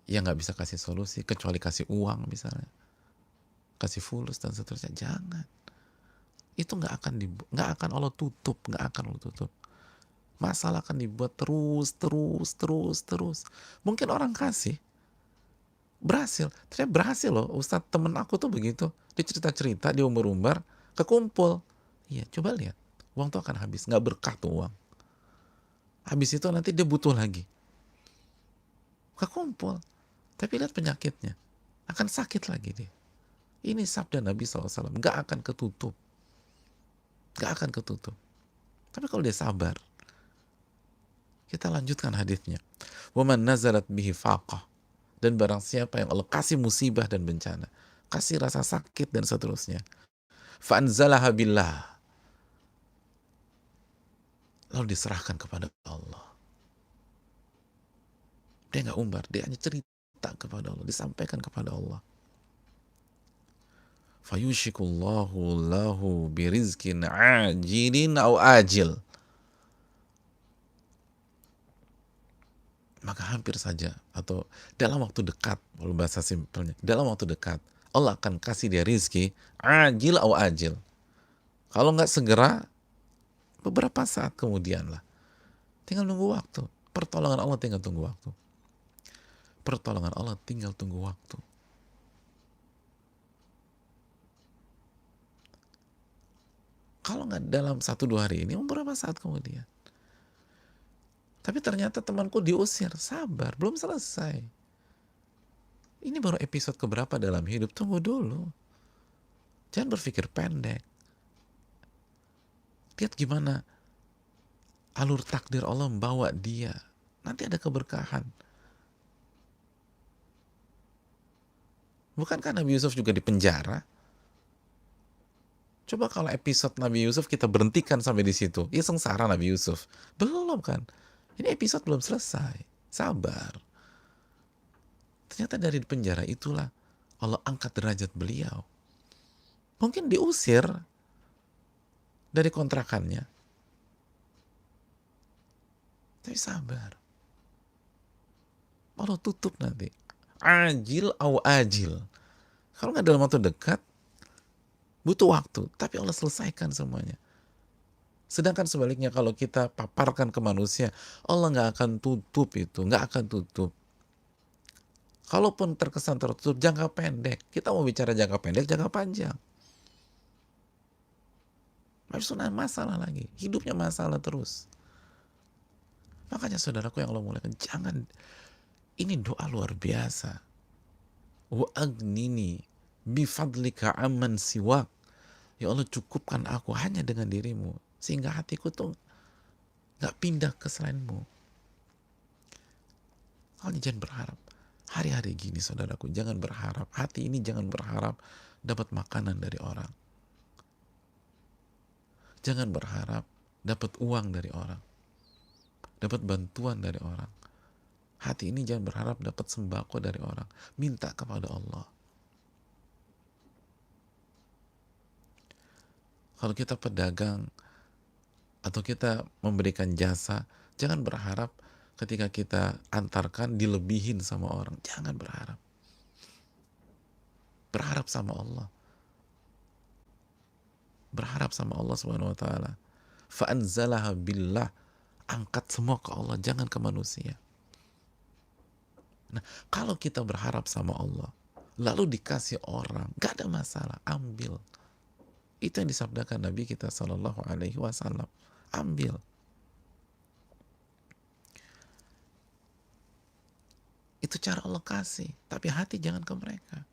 yang nggak bisa kasih solusi kecuali kasih uang misalnya, kasih fulus dan seterusnya, jangan. Itu nggak akan Allah tutup, nggak akan Allah tutup. Masalah akan dibuat terus. Mungkin orang kasih, Berhasil, ternyata berhasil loh. Ustadz temen aku tuh begitu, dia cerita-cerita, dia umbar-umbar, kekumpul. Iya, coba lihat, uang tuh akan habis, nggak berkah tuh uang. Habis itu nanti dia butuh lagi, kekumpul. Tapi lihat penyakitnya, akan sakit lagi dia. Ini sabda Nabi SAW, nggak akan ketutup. Nggak akan ketutup. Tapi kalau dia sabar, kita lanjutkan hadisnya. Waman nazarat bihi faqah. Dan barang siapa yang Allah kasih musibah dan bencana, kasih rasa sakit dan seterusnya, fa'anzalaha billah, lalu diserahkan kepada Allah. Dia nggak umbar, dia hanya cerita kepada Allah, disampaikan kepada Allah. Fayushikullahu lahu birizkin ajilin au ajil. Maka hampir saja, atau dalam waktu dekat, kalau bahasa simpelnya, dalam waktu dekat, Allah akan kasih dia rizki, ajil au ajil. Kalau nggak segera, beberapa saat kemudian lah. Tinggal nunggu waktu. Pertolongan Allah tinggal tunggu waktu. Pertolongan Allah tinggal tunggu waktu. Kalau nggak dalam 1-2 hari ini, beberapa saat kemudian. Tapi ternyata temanku diusir, sabar, belum selesai. Ini baru episode keberapa dalam hidup, tunggu dulu. Jangan berpikir pendek. Lihat gimana alur takdir Allah membawa dia. Nanti ada keberkahan. Bukankah Nabi Yusuf juga di penjara? Coba kalau episode Nabi Yusuf kita berhentikan sampai di situ, ya sengsara Nabi Yusuf. Belum kan? Ini episode belum selesai. Sabar. Ternyata dari penjara itulah Allah angkat derajat beliau. Mungkin diusir dari kontrakannya. Tapi sabar. Allah tutup nanti. Ajil au ajil. Kalau nggak dalam waktu dekat, butuh waktu. Tapi Allah selesaikan semuanya. Sedangkan sebaliknya kalau kita paparkan ke manusia, Allah nggak akan tutup itu. Nggak akan tutup. Kalaupun terkesan tertutup, jangka pendek. Kita mau bicara jangka pendek, jangka panjang. Habis itu masalah lagi. Hidupnya masalah terus. Makanya saudaraku yang Allah muliakan, jangan, ini doa luar biasa. Wa agnini bifadlika amman siwak. Ya Allah, cukupkan aku hanya dengan dirimu. Sehingga hatiku tuh gak pindah ke selainmu. Kalian jangan berharap. Hari-hari gini saudaraku, jangan berharap. Hati ini jangan berharap dapat makanan dari orang. Jangan berharap dapat uang dari orang. Dapat bantuan dari orang. Hati ini jangan berharap dapat sembako dari orang. Minta kepada Allah. Kalau kita pedagang atau kita memberikan jasa, jangan berharap ketika kita antarkan dilebihin sama orang. Jangan berharap. Berharap sama Allah. Berharap sama Allah Subhanahu wa taala. Fa'anzalaha billah. Angkat semua ke Allah, jangan ke manusia. Nah, kalau kita berharap sama Allah, lalu dikasih orang, gak ada masalah, ambil. Itu yang disabdakan Nabi kita Shallallahu Alaihi Wasallam. Ambil. Itu cara Allah kasih, tapi hati jangan ke mereka.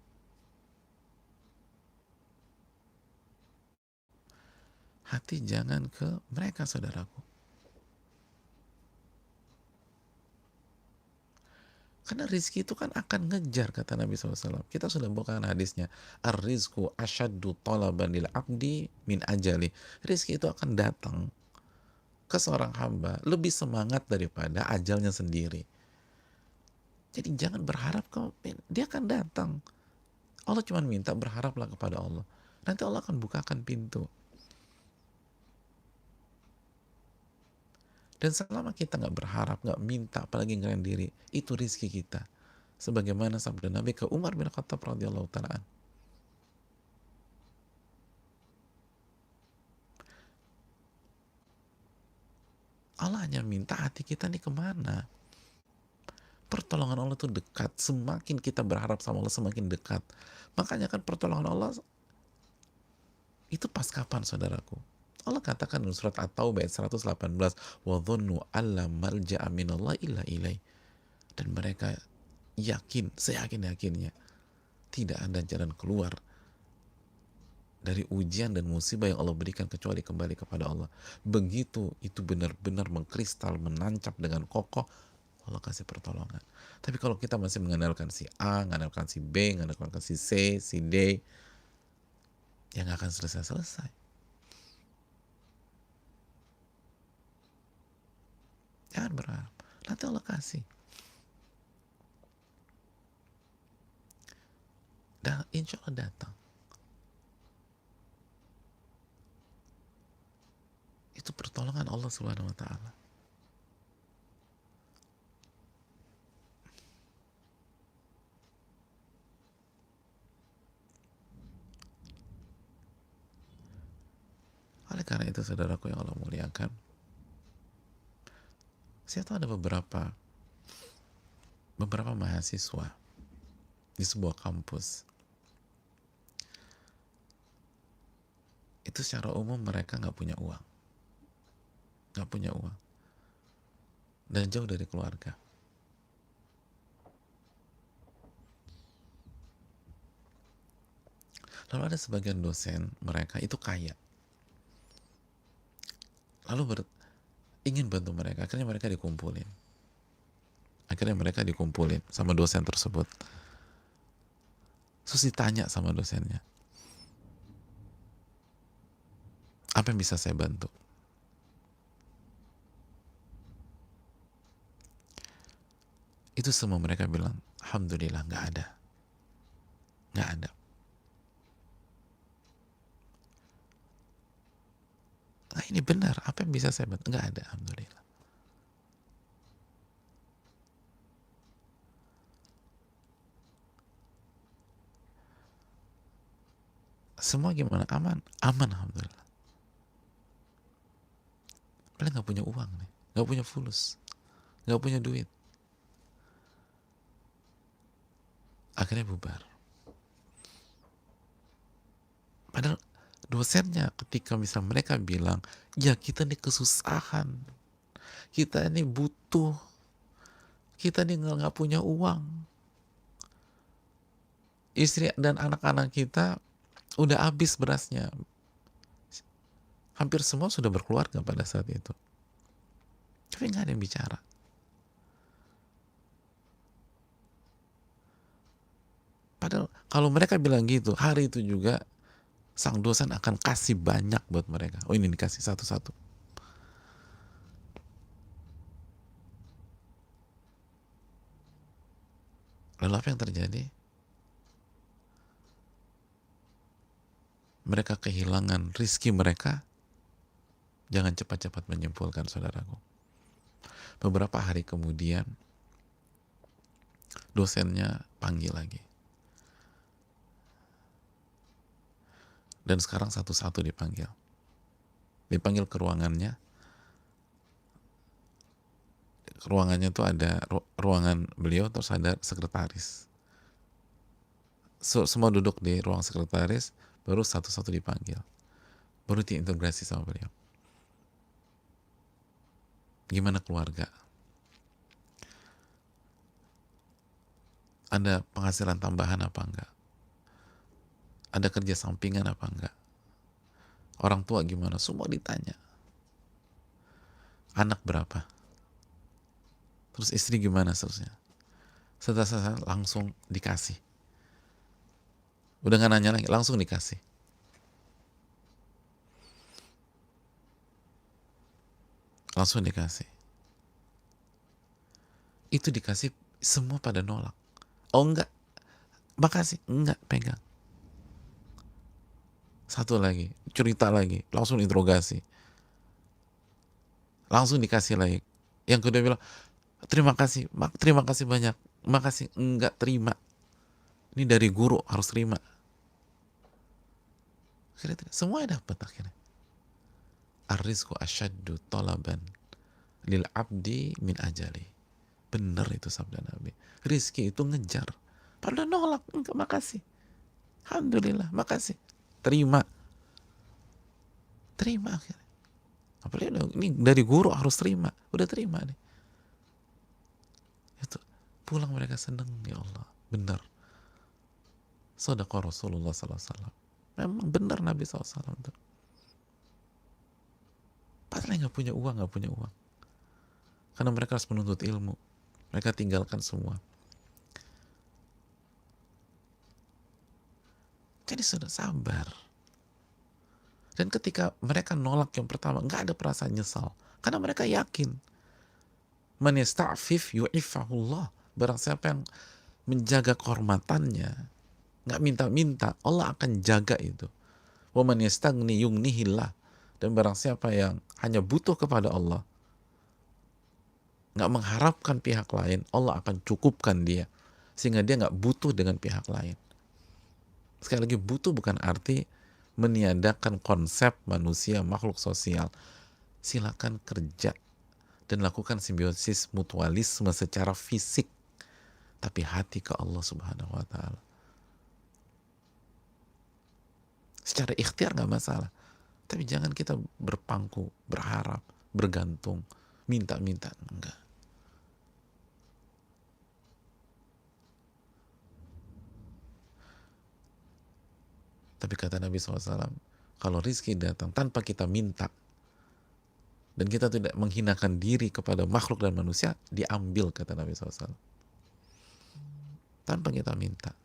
Hati jangan ke mereka, saudaraku. Karena rizki itu kan akan ngejar, kata Nabi SAW. Kita sudah bukan hadisnya. Ar-rizku asyaddu talaban lil abdi min ajali. Rizki itu akan datang ke seorang hamba lebih semangat daripada ajalnya sendiri. Jadi jangan berharap dia akan datang. Allah cuma minta berharaplah kepada Allah. Nanti Allah akan bukakan pintu. Dan selama kita nggak berharap, nggak minta, apalagi ngerendah diri, itu rizki kita. Sebagaimana sabda Nabi ke Umar bin Khattab radhiyallahu ta'ala. Allah hanya minta hati kita nih kemana. Pertolongan Allah itu dekat. Semakin kita berharap sama Allah, semakin dekat. Makanya kan pertolongan Allah itu pas kapan, saudaraku? Allah katakan dalam surat At-Taubah ayat 118, wa dhannu alla malja'a minallah illa ilai. Dan mereka yakin, seyakin-yakinnya, tidak ada jalan keluar dari ujian dan musibah yang Allah berikan kecuali kembali kepada Allah. Begitu itu benar-benar mengkristal, menancap dengan kokoh, Allah kasih pertolongan. Tapi kalau kita masih mengandalkan si A, mengandalkan si B, mengandalkan si C, si D, ya nggak akan selesai-selesai. Jangan berharap, nanti Allah kasih. Dan insya Allah datang. Itu pertolongan Allah Subhanahu wa Ta'ala. Oleh karena itu, saudaraku yang Allah muliakan, saya tahu ada beberapa mahasiswa di sebuah kampus. Itu secara umum mereka nggak punya uang. Dan jauh dari keluarga. Lalu ada sebagian dosen mereka itu kaya. Lalu ingin bantu mereka, akhirnya mereka dikumpulin sama dosen tersebut. Terus ditanya sama dosennya, apa yang bisa saya bantu? Itu semua mereka bilang, alhamdulillah nggak ada. Nah, ini benar, apa yang bisa saya bantu? Nggak ada, alhamdulillah. Semua gimana? Aman, alhamdulillah. Paling nggak punya uang nih, nggak punya fulus, nggak punya duit. Akhirnya bubar. Padahal dosennya ketika misalnya mereka bilang, ya kita nih kesusahan, kita ini butuh, kita nih nggak punya uang, istri dan anak-anak kita udah habis berasnya, hampir semua sudah berkeluarga pada saat itu, tapi nggak ada yang bicara. Padahal kalau mereka bilang gitu, hari itu juga sang dosen akan kasih banyak buat mereka. Oh, ini dikasih satu-satu. Lalu apa yang terjadi? Mereka kehilangan rizki mereka. Jangan cepat-cepat menyimpulkan, saudaraku. Beberapa hari kemudian, dosennya panggil lagi. Dan sekarang satu-satu dipanggil. Dipanggil ke ruangannya. Ruangannya tuh ada ruangan beliau, terus ada sekretaris. Semua duduk di ruang sekretaris, baru satu-satu dipanggil. Baru diintegrasi sama beliau. Gimana keluarga? Ada penghasilan tambahan apa enggak? Ada kerja sampingan apa enggak? Orang tua gimana? Semua ditanya. Anak berapa? Terus istri gimana seterusnya? Setelah langsung dikasih. Udah gak nanya lagi, langsung dikasih. Langsung dikasih. Itu dikasih, semua pada nolak. Oh enggak, makasih, enggak, pegang. Satu lagi, cerita lagi, langsung interogasi. Langsung dikasih lagi. Yang kedua bilang, terima kasih banyak. Makasih, enggak terima. Ini dari guru, harus terima. Akhirnya, semuanya dapat akhirnya. Ar-rizqu asyaddu talaban lil abdi min ajali. Benar itu sabda Nabi. Rizki itu ngejar. Padahal nolak, enggak, makasih. Alhamdulillah, makasih. Terima. Terima akhirnya. Apalagi ini dari guru harus terima. Udah terima nih. Itu pulang mereka seneng, ya Allah. Benar. Shadaqa Rasulullah SAW. Memang benar Nabi SAW itu. Padahal nggak punya uang. Karena mereka harus menuntut ilmu. Mereka tinggalkan semua. Jadi sudah sabar. Dan ketika mereka nolak yang pertama, nggak ada perasaan nyesal. Karena mereka yakin. Man yasta'fif yu'ifahullah. Barang siapa yang menjaga kehormatannya, nggak minta-minta, Allah akan jaga itu. Wa man yastagni yughnihillah. Dan barang siapa yang hanya butuh kepada Allah, nggak mengharapkan pihak lain, Allah akan cukupkan dia. Sehingga dia nggak butuh dengan pihak lain. Sekali lagi, butuh bukan arti meniadakan konsep manusia makhluk sosial. Silakan kerja dan lakukan simbiosis mutualisme secara fisik, tapi hati ke Allah Subhanahu wa Ta'ala. Secara ikhtiar nggak masalah, tapi jangan kita berpangku, berharap, bergantung, minta-minta, enggak. Tapi kata Nabi SAW, kalau rizki datang tanpa kita minta, dan kita tidak menghinakan diri kepada makhluk dan manusia, diambil, kata Nabi SAW. Tanpa kita minta.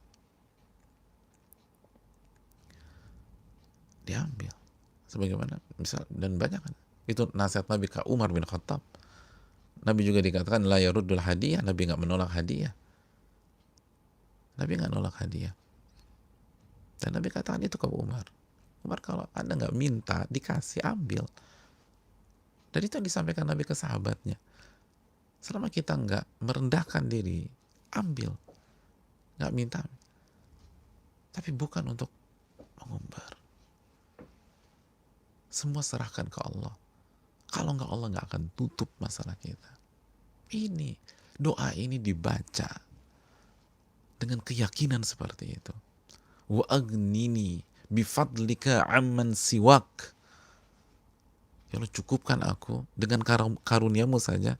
Diambil. Sebagaimana, misal, dan banyak kan. Itu nasihat Nabi ke Umar bin Khattab. Nabi juga dikatakan, la yaruddul hadiah. Nabi nggak menolak hadiah. Nabi nggak nolak hadiah. Dan Nabi katakan itu ke Umar. Umar, kalau Anda nggak minta, dikasih, ambil. Dan itu yang disampaikan Nabi ke sahabatnya. Selama kita nggak merendahkan diri, ambil. Nggak minta. Tapi bukan untuk mengumbar. Semua serahkan ke Allah. Kalau nggak, Allah nggak akan tutup masalah kita. Ini, doa ini dibaca dengan keyakinan seperti itu. Wa agnini bifadlika amman siwak. Ya Allah, cukupkan aku dengan karuniamu saja,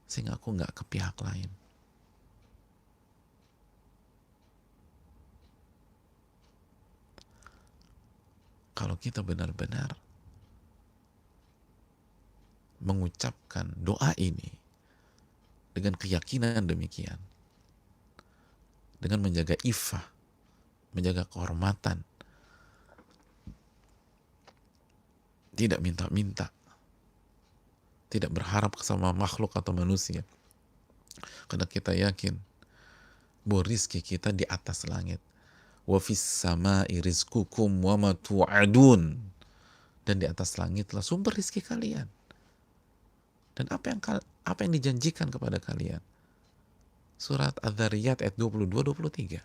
sehingga aku nggak ke pihak lain. Kalau kita benar-benar mengucapkan doa ini dengan keyakinan demikian, dengan menjaga iffah, menjaga kehormatan, tidak minta-minta, tidak berharap sama makhluk atau manusia, karena kita yakin bahwa rizki kita di atas langit. Wa fis sama'i rizqukum wa ma tu'adun. Dan di atas langitlah sumber rizki kalian. Dan apa yang dijanjikan kepada kalian. Surat Adz-Dzariyat ayat 22-23.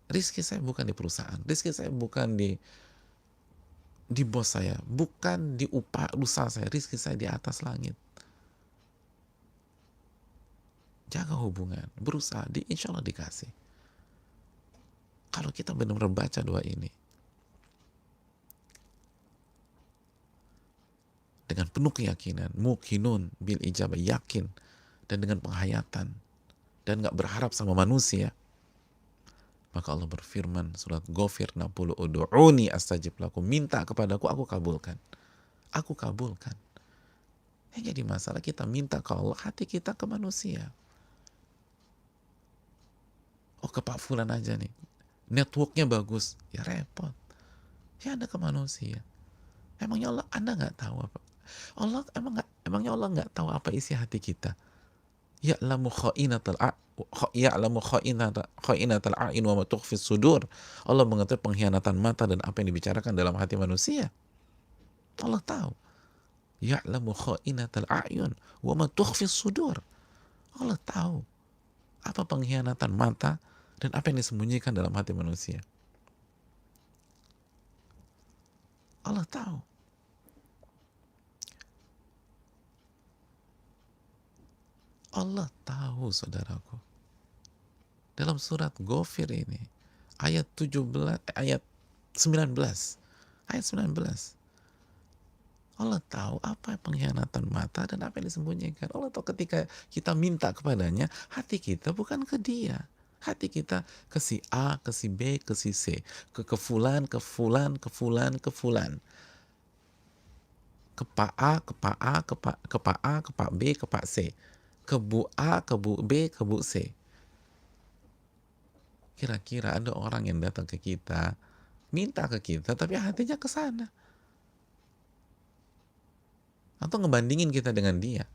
Rizki saya bukan di perusahaan, rizki saya bukan di bos saya, bukan di usaha saya, rizki saya di atas langit. Jaga hubungan, berusaha, insya Allah dikasih. Kalau kita benar-benar baca doa ini dengan penuh keyakinan, muqinun bil ijabah, yakin, dan dengan penghayatan, dan gak berharap sama manusia, maka Allah berfirman surat Ghafir 60, ud'uni astajib lakum, minta kepadaku, aku kabulkan. Aku kabulkan. Yang jadi masalah, kita minta ke Allah, hati kita ke manusia. Oh, ke Pak Fulan aja nih, networknya bagus, ya repot. Ya Anda ke manusia. Emangnya Allah, Anda nggak tahu apa? Emangnya Allah nggak tahu apa isi hati kita? Ya'lamu kha'inatal a'in wa ma tukhfis sudur. Allah mengetahui pengkhianatan mata dan apa yang dibicarakan dalam hati manusia. Allah tahu. Ya'lamu kha'inatal a'yun wa ma tukhfis sudur. Allah tahu apa pengkhianatan mata dan apa yang disembunyikan dalam hati manusia. Allah tahu. Allah tahu, saudaraku. Dalam surat Ghafir ini, ayat 17, ayat 19. Ayat 19. Allah tahu apa pengkhianatan mata dan apa yang disembunyikan. Allah tahu ketika kita minta kepadanya, hati kita bukan ke dia. Hati kita ke si A, ke si B, ke si C. Ke fulan, ke fulan, ke fulan, ke fulan. Ke Pak A, ke Pak A, ke Pak A, ke Pak B, ke Pak C. Ke Bu A, ke Bu B, ke Bu C. Kira-kira ada orang yang datang ke kita, minta ke kita, tapi hatinya ke sana. Atau ngebandingin kita dengan dia.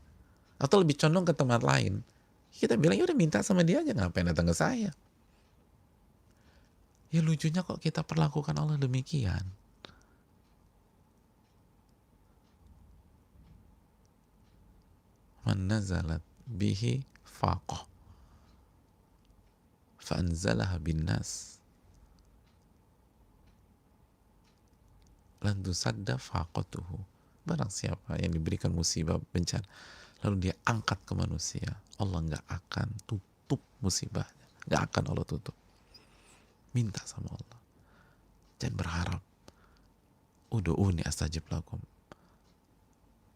Atau lebih condong ke tempat lain. Kita bilang, ya udah minta sama dia aja, ngapain datang ke saya? Ya lucunya kok kita perlakukan Allah demikian. Man nazalat bihi faqah fa'anzalaha bin nas lan tusadda faqatuhu. Barang siapa yang diberikan musibah, bencana, lalu dia angkat ke manusia, Allah nggak akan tutup musibahnya, nggak akan Allah tutup. Minta sama Allah, jangan berharap ud'uuni astajib lakum.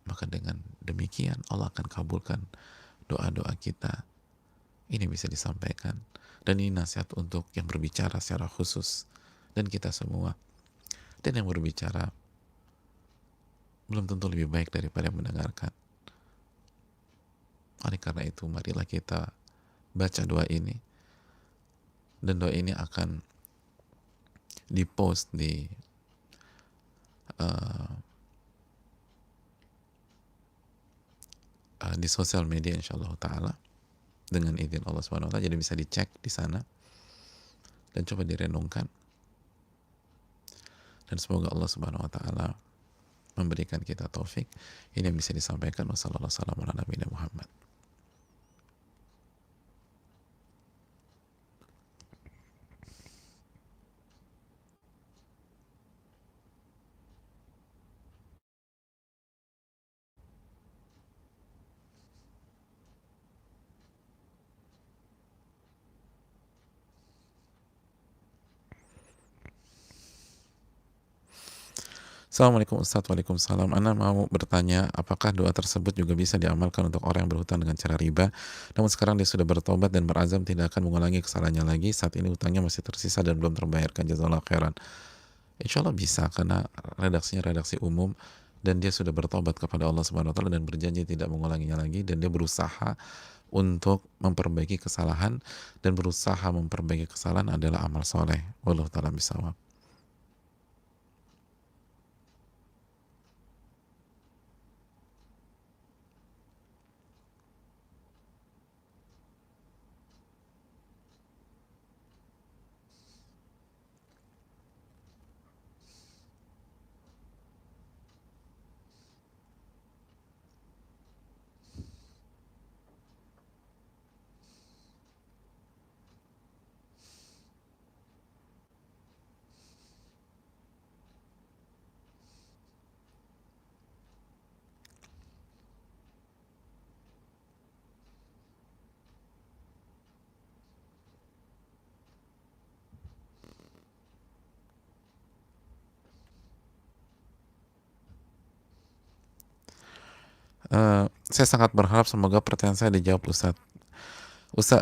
Maka dengan demikian Allah akan kabulkan doa-doa kita. Ini bisa disampaikan, dan ini nasihat untuk yang berbicara secara khusus dan kita semua. Dan yang berbicara belum tentu lebih baik daripada yang mendengarkan. Oleh karena itu, marilah kita baca doa ini, dan doa ini akan dipost di sosial media insyaallah ta'ala dengan izin Allah Subhanahu wa ta'ala. Jadi bisa dicek di sana dan coba direnungkan, dan semoga Allah Subhanahu wa ta'ala memberikan kita taufik. Ini yang bisa disampaikan. Wassalamualaikum warahmatullahi wabarakatuh. Assalamualaikum Ustadz. Waalaikumsalam. Ana mau bertanya, apakah doa tersebut juga bisa diamalkan untuk orang yang berhutang dengan cara riba, namun sekarang dia sudah bertobat dan berazam tidak akan mengulangi kesalahannya lagi, saat ini hutangnya masih tersisa dan belum terbayarkan? Jazakallahu khairan. Insya Allah bisa, karena redaksinya redaksi umum, dan dia sudah bertobat kepada Allah Subhanahu wa ta'ala dan berjanji tidak mengulanginya lagi, dan dia berusaha untuk memperbaiki kesalahan, dan berusaha memperbaiki kesalahan adalah amal soleh. Wallahu ta'ala bisawab. Saya sangat berharap semoga pertanyaan saya dijawab Ustadz.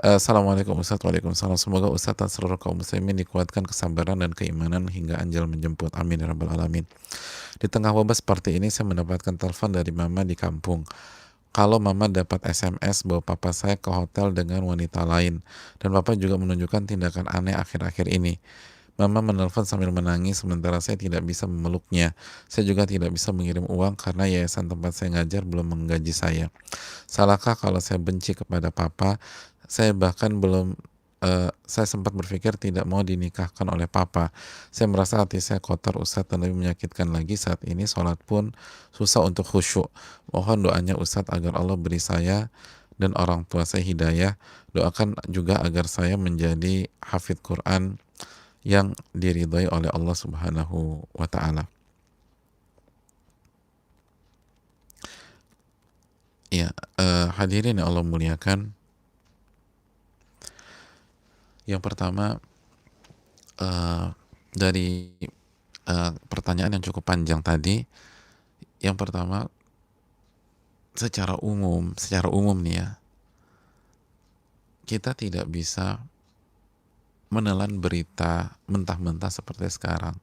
Assalamualaikum Ustadz. Waalaikumsalam. Semoga Ustadz dan seluruh kaum muslimin dikuatkan kesabaran dan keimanan hingga anjal menjemput. Amin ya rabbal alamin. Di tengah wabah seperti ini, saya mendapatkan telepon dari mama di kampung. Kalau mama dapat SMS bahwa papa saya ke hotel dengan wanita lain, dan papa juga menunjukkan tindakan aneh akhir-akhir ini. Mama menelpon sambil menangis, sementara saya tidak bisa memeluknya. Saya juga tidak bisa mengirim uang karena yayasan tempat saya ngajar belum menggaji saya. Salahkah kalau saya benci kepada papa? Saya bahkan belum saya sempat berpikir tidak mau dinikahkan oleh papa. Saya merasa hati saya kotor Ustadz, dan lebih menyakitkan lagi saat ini sholat pun susah untuk khusyuk. Mohon doanya Ustadz agar Allah beri saya dan orang tua saya hidayah. Doakan juga agar saya menjadi hafidz Quran yang diridhai oleh Allah Subhanahu wa ta'ala. Ya, Hadirin yang Allah muliakan, yang pertama eh, dari pertanyaan yang cukup panjang tadi, yang pertama secara umum nih ya, kita tidak bisa menelan berita mentah-mentah seperti sekarang.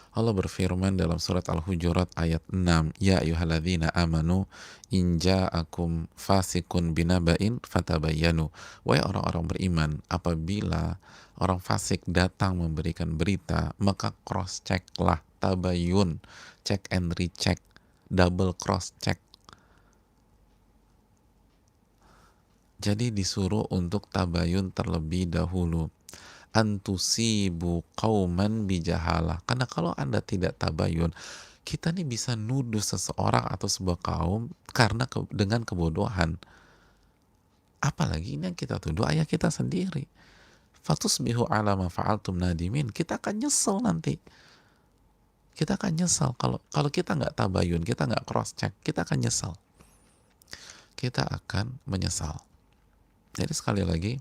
Allah berfirman dalam surat Al-Hujurat ayat 6, Ya ayyuhalladzina amanu in ja'akum fasikun binaba'in fatabayyanu. Wahai orang-orang beriman, apabila orang fasik datang memberikan berita, maka cross checklah, tabayyun, check and recheck, double cross check. Jadi disuruh untuk tabayun terlebih dahulu. Antusibu qauman bijahalah. Karena kalau Anda tidak tabayun, kita nih bisa nuduh seseorang atau sebuah kaum karena dengan kebodohan. Apalagi ini yang kita tuduh ayah kita sendiri. Fatusbihu ala ma fa'altum nadimin. Kita akan nyesel nanti. Kita akan nyesel kalau kita nggak tabayun, kita nggak cross check, kita akan nyesel. Kita akan menyesal. Jadi sekali lagi,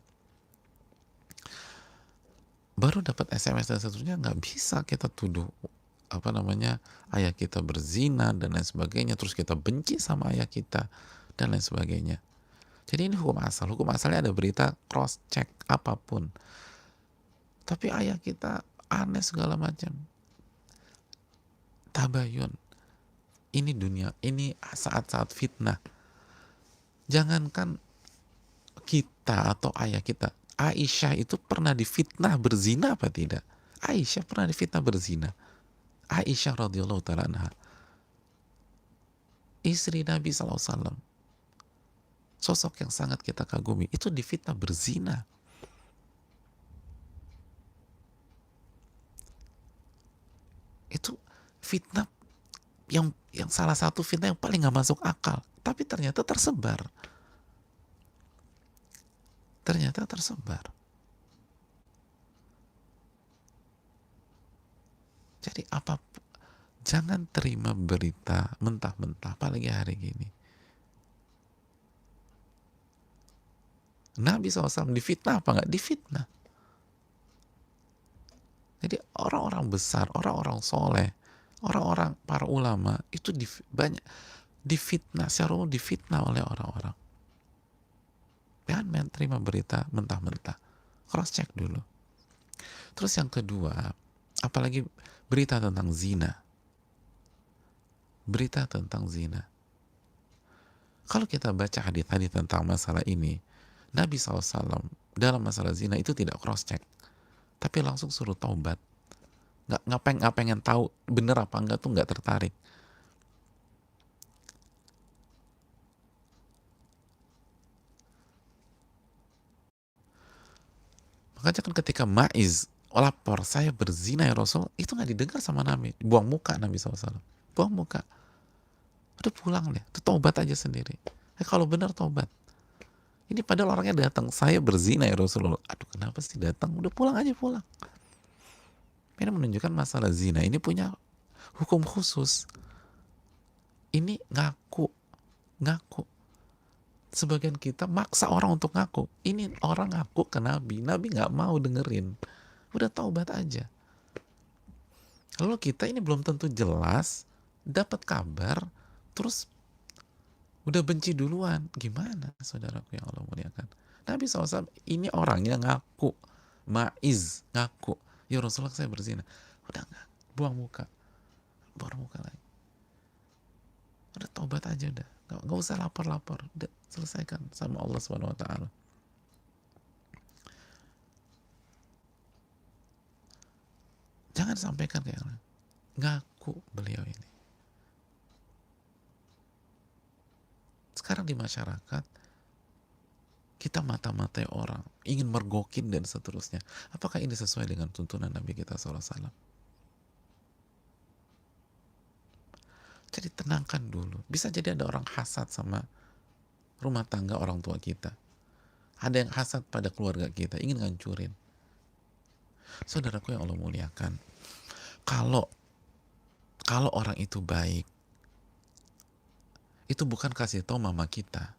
baru dapat SMS dan seterusnya nggak bisa kita tuduh ayah kita berzina dan lain sebagainya, terus kita benci sama ayah kita dan lain sebagainya. Jadi ini hukum asalnya ada berita cross check apapun, tapi ayah kita aneh segala macam, tabayun. Ini dunia, ini saat-saat fitnah. Jangankan kita atau ayah kita, Aisyah itu pernah difitnah berzina apa tidak? Aisyah pernah difitnah berzina. Aisyah radhiyallahu ta'ala anha, istri Nabi SAW, sosok yang sangat kita kagumi, itu difitnah berzina. Itu fitnah yang salah satu fitnah yang paling gak masuk akal, tapi ternyata tersebar. Jadi apapun, jangan terima berita mentah-mentah, apalagi hari gini. Nabi SAW difitnah apa nggak? Difitnah. Jadi orang-orang besar, orang-orang soleh, orang-orang para ulama itu banyak difitnah, secara umum difitnah oleh orang-orang. Jangan terima berita mentah-mentah, cross check dulu. Terus yang kedua, apalagi berita tentang zina. Berita tentang zina. Kalau kita baca hadis-hadis tentang masalah ini, Nabi SAW dalam masalah zina itu tidak cross check, tapi langsung suruh taubat. Nggak pengen tahu bener apa enggak tuh, nggak tertarik. Makanya kan ketika Ma'iz lapor, saya berzina ya Rasul, itu nggak didengar sama Nabi, buang muka Nabi SAW, buang muka. Udah pulang deh, itu taubat aja sendiri. Kalau benar taubat. Ini padahal orangnya datang, saya berzina ya Rasulullah. Aduh, kenapa sih datang? Udah pulang aja, pulang. Ini menunjukkan masalah zina ini punya hukum khusus. Ini ngaku. Sebagian kita maksa orang untuk ngaku. Ini orang ngaku ke Nabi nggak mau dengerin. Udah taubat aja. Lalu kita ini belum tentu jelas, dapat kabar, terus udah benci duluan. Gimana saudaraku yang Allah muliakan? Nabi SAW ini orangnya ngaku. Ma'iz ngaku, ya Rasulullah saya berzina. Udah nggak, buang muka lagi. Udah taubat aja udah. Nggak usah lapor-lapor. Udah selesaikan sama Allah Subhanahu wa taala. Jangan sampaikan kayak orang. Ngaku beliau ini. Sekarang di masyarakat kita mata-matai orang, ingin mergokin dan seterusnya. Apakah ini sesuai dengan tuntunan Nabi kita SAW? Jadi tenangkan dulu. Bisa jadi ada orang hasad sama rumah tangga orang tua kita. Ada yang hasad pada keluarga kita, ingin ngancurin. Saudaraku yang Allah muliakan, kalau orang itu baik, itu bukan kasih tahu mama kita,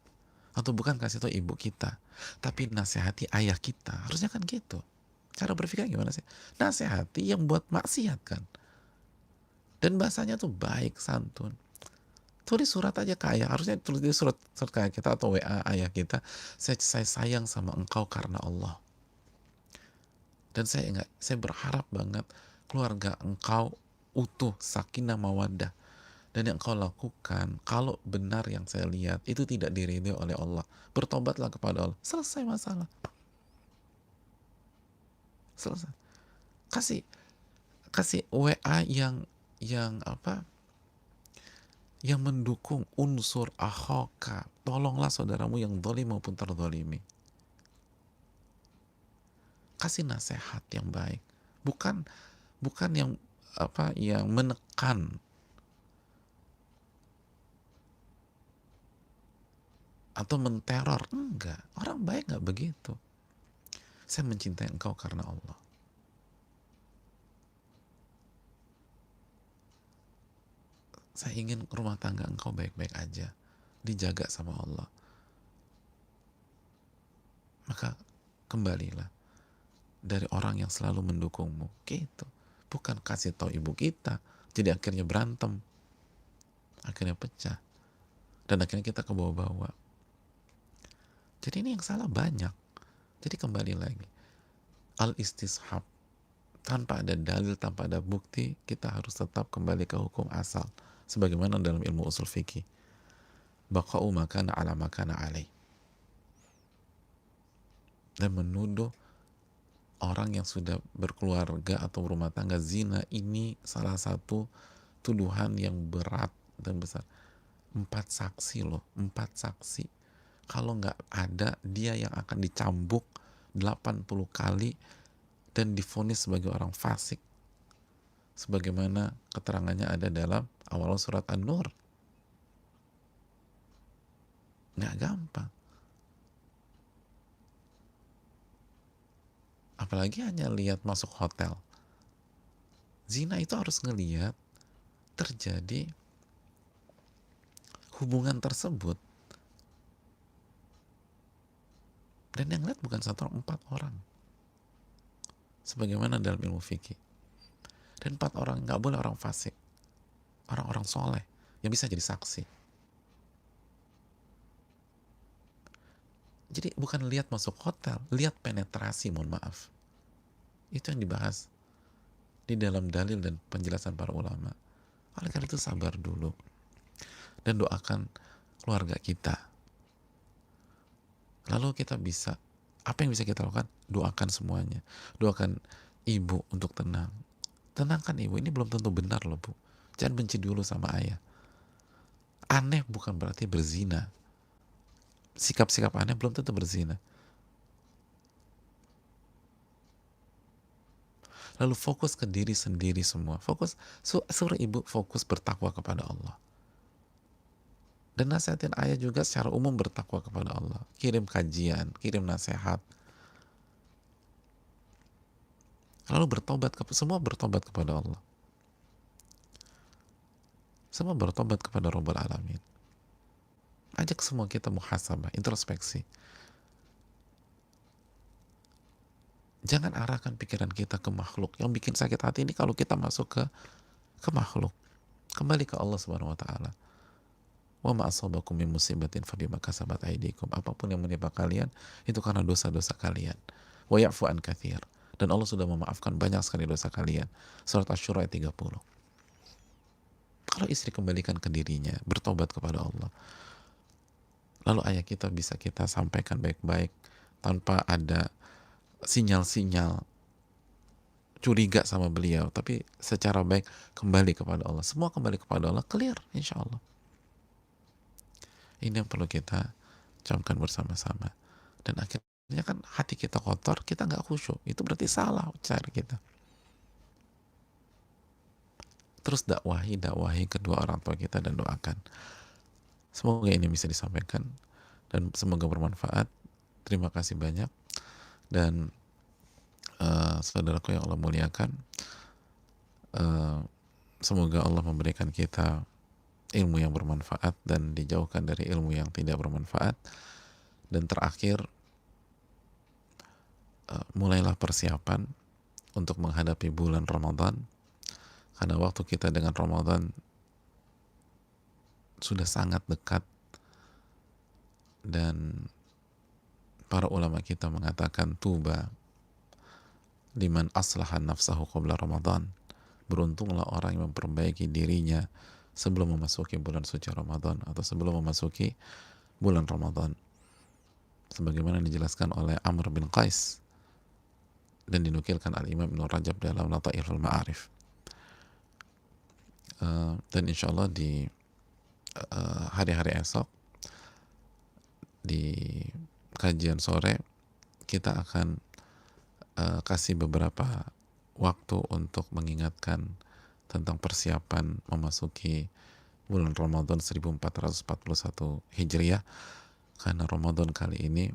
Atau bukan kasih tahu ibu kita, tapi nasihati ayah kita. Harusnya kan gitu. Cara berpikir gimana sih? Nasihati yang buat maksiat kan. Dan bahasanya tuh baik, santun. Tulis surat aja ke ayah. Harusnya tulis di surat ke ayah kita atau WA ayah kita. Saya sayang sama engkau karena Allah. Dan saya berharap banget keluarga engkau utuh, sakinah mawaddah. Dan yang engkau lakukan, kalau benar yang saya lihat, itu tidak diridhoi oleh Allah. Bertobatlah kepada Allah. Selesai masalah. Selesai. Kasih kasih WA yang apa? Yang mendukung unsur akhoka. Tolonglah saudaramu yang zalim maupun terzalimi. Kasih nasihat yang baik. Bukan yang yang menekan atau menteror. Enggak. Orang baik enggak begitu. Saya mencintai engkau karena Allah. Saya ingin rumah tangga engkau baik-baik aja, dijaga sama Allah. Maka kembalilah dari orang yang selalu mendukungmu, gitu. Bukan kasih tahu ibu kita, jadi akhirnya berantem, akhirnya pecah, dan akhirnya kita ke bawah-bawah. Jadi ini yang salah banyak. Jadi kembali lagi, al-istishab, tanpa ada dalil, tanpa ada bukti, kita harus tetap kembali ke hukum asal. Sebagaimana dalam ilmu usul fikih, baqa'u makana ala makana alaih. Dan menuduh orang yang sudah berkeluarga atau berumah tangga zina, ini salah satu tuduhan yang berat dan besar. 4 saksi loh, 4 saksi. Kalau nggak ada, dia yang akan dicambuk 80 kali dan divonis sebagai orang fasik. Sebagaimana keterangannya ada dalam awal surat An-Nur. Nggak gampang. Apalagi hanya lihat masuk hotel. Zina itu harus ngelihat terjadi hubungan tersebut. Dan yang lihat bukan 1 orang, 4 orang. Sebagaimana dalam ilmu fikih. Dan 4 orang, nggak boleh orang fasik. Orang-orang soleh yang bisa jadi saksi. Jadi bukan lihat masuk hotel, lihat penetrasi, mohon maaf. Itu yang dibahas di dalam dalil dan penjelasan para ulama. Oleh karena itu sabar dulu. Dan doakan keluarga kita. Lalu kita bisa, apa yang bisa kita lakukan? Doakan semuanya. Doakan ibu untuk tenang. Tenangkan ibu, ini belum tentu benar loh bu. Jangan benci dulu sama ayah. Aneh bukan berarti berzina. Sikap-sikap aneh belum tentu berzina. Lalu fokus ke diri sendiri semua. Suruh ibu fokus bertakwa kepada Allah. Dan nasihatin ayah juga secara umum bertakwa kepada Allah. Kirim kajian, kirim nasihat. Lalu semua bertobat kepada Allah. Semua bertobat kepada Rabbul Alamin. Ajak semua kita muhasabah, introspeksi. Jangan arahkan pikiran kita ke makhluk. Yang bikin sakit hati ini kalau kita masuk ke makhluk. Kembali ke Allah Subhanahu wa taala. Wa ma asabakum min musibatin fabima kasabat aydikum. Apapun yang menimpa kalian itu karena dosa-dosa kalian. Wa ya'fu an katsir. Dan Allah sudah memaafkan banyak sekali dosa kalian. Surat Asy-Syura ayat 30. Kalau istri kembalikan ke dirinya, bertobat kepada Allah. Lalu ayah kita bisa kita sampaikan baik-baik tanpa ada sinyal-sinyal curiga sama beliau, tapi secara baik kembali kepada Allah. Semua kembali kepada Allah, clear insya Allah. Ini yang perlu kita camkan bersama-sama. Dan akhirnya kan hati kita kotor, kita nggak khusyuk. Itu berarti salah cara kita. Terus dakwahi kedua orang tua kita dan doakan. Semoga ini bisa disampaikan dan semoga bermanfaat. Terima kasih banyak. Dan saudaraku yang Allah muliakan, semoga Allah memberikan kita ilmu yang bermanfaat dan dijauhkan dari ilmu yang tidak bermanfaat. Dan terakhir, mulailah persiapan untuk menghadapi bulan Ramadan, karena waktu kita dengan Ramadan sudah sangat dekat. Dan para ulama kita mengatakan tuba liman aslahan nafsahu qabla Ramadan. Beruntunglah orang yang memperbaiki dirinya sebelum memasuki bulan suci Ramadan atau sebelum memasuki bulan Ramadan. Sebagaimana dijelaskan oleh Amr bin Qais dan dinukilkan Al-Imam Ibn Rajab dalam Lataiful Ma'arif. Dan insya Allah di hari-hari esok di kajian sore kita akan kasih beberapa waktu untuk mengingatkan tentang persiapan memasuki bulan Ramadan 1441 Hijriah, karena Ramadan kali ini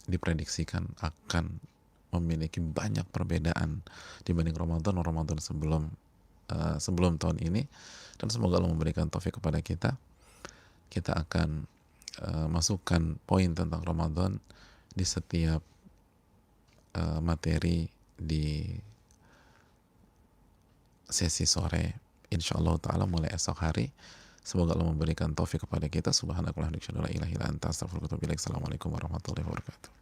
diprediksikan akan memiliki banyak perbedaan dibanding Ramadan sebelum tahun ini. Dan semoga Allah memberikan taufik kepada kita. Kita akan masukkan poin tentang Ramadan di setiap materi di sesi sore insyaallah ta'ala mulai esok hari. Semoga Allah memberikan taufik kepada kita. Subhanakallahumma wa bihamdika, la ilaha illa anta, astaghfiruka wa atubu ilaik. Assalamualaikum warahmatullahi wabarakatuh.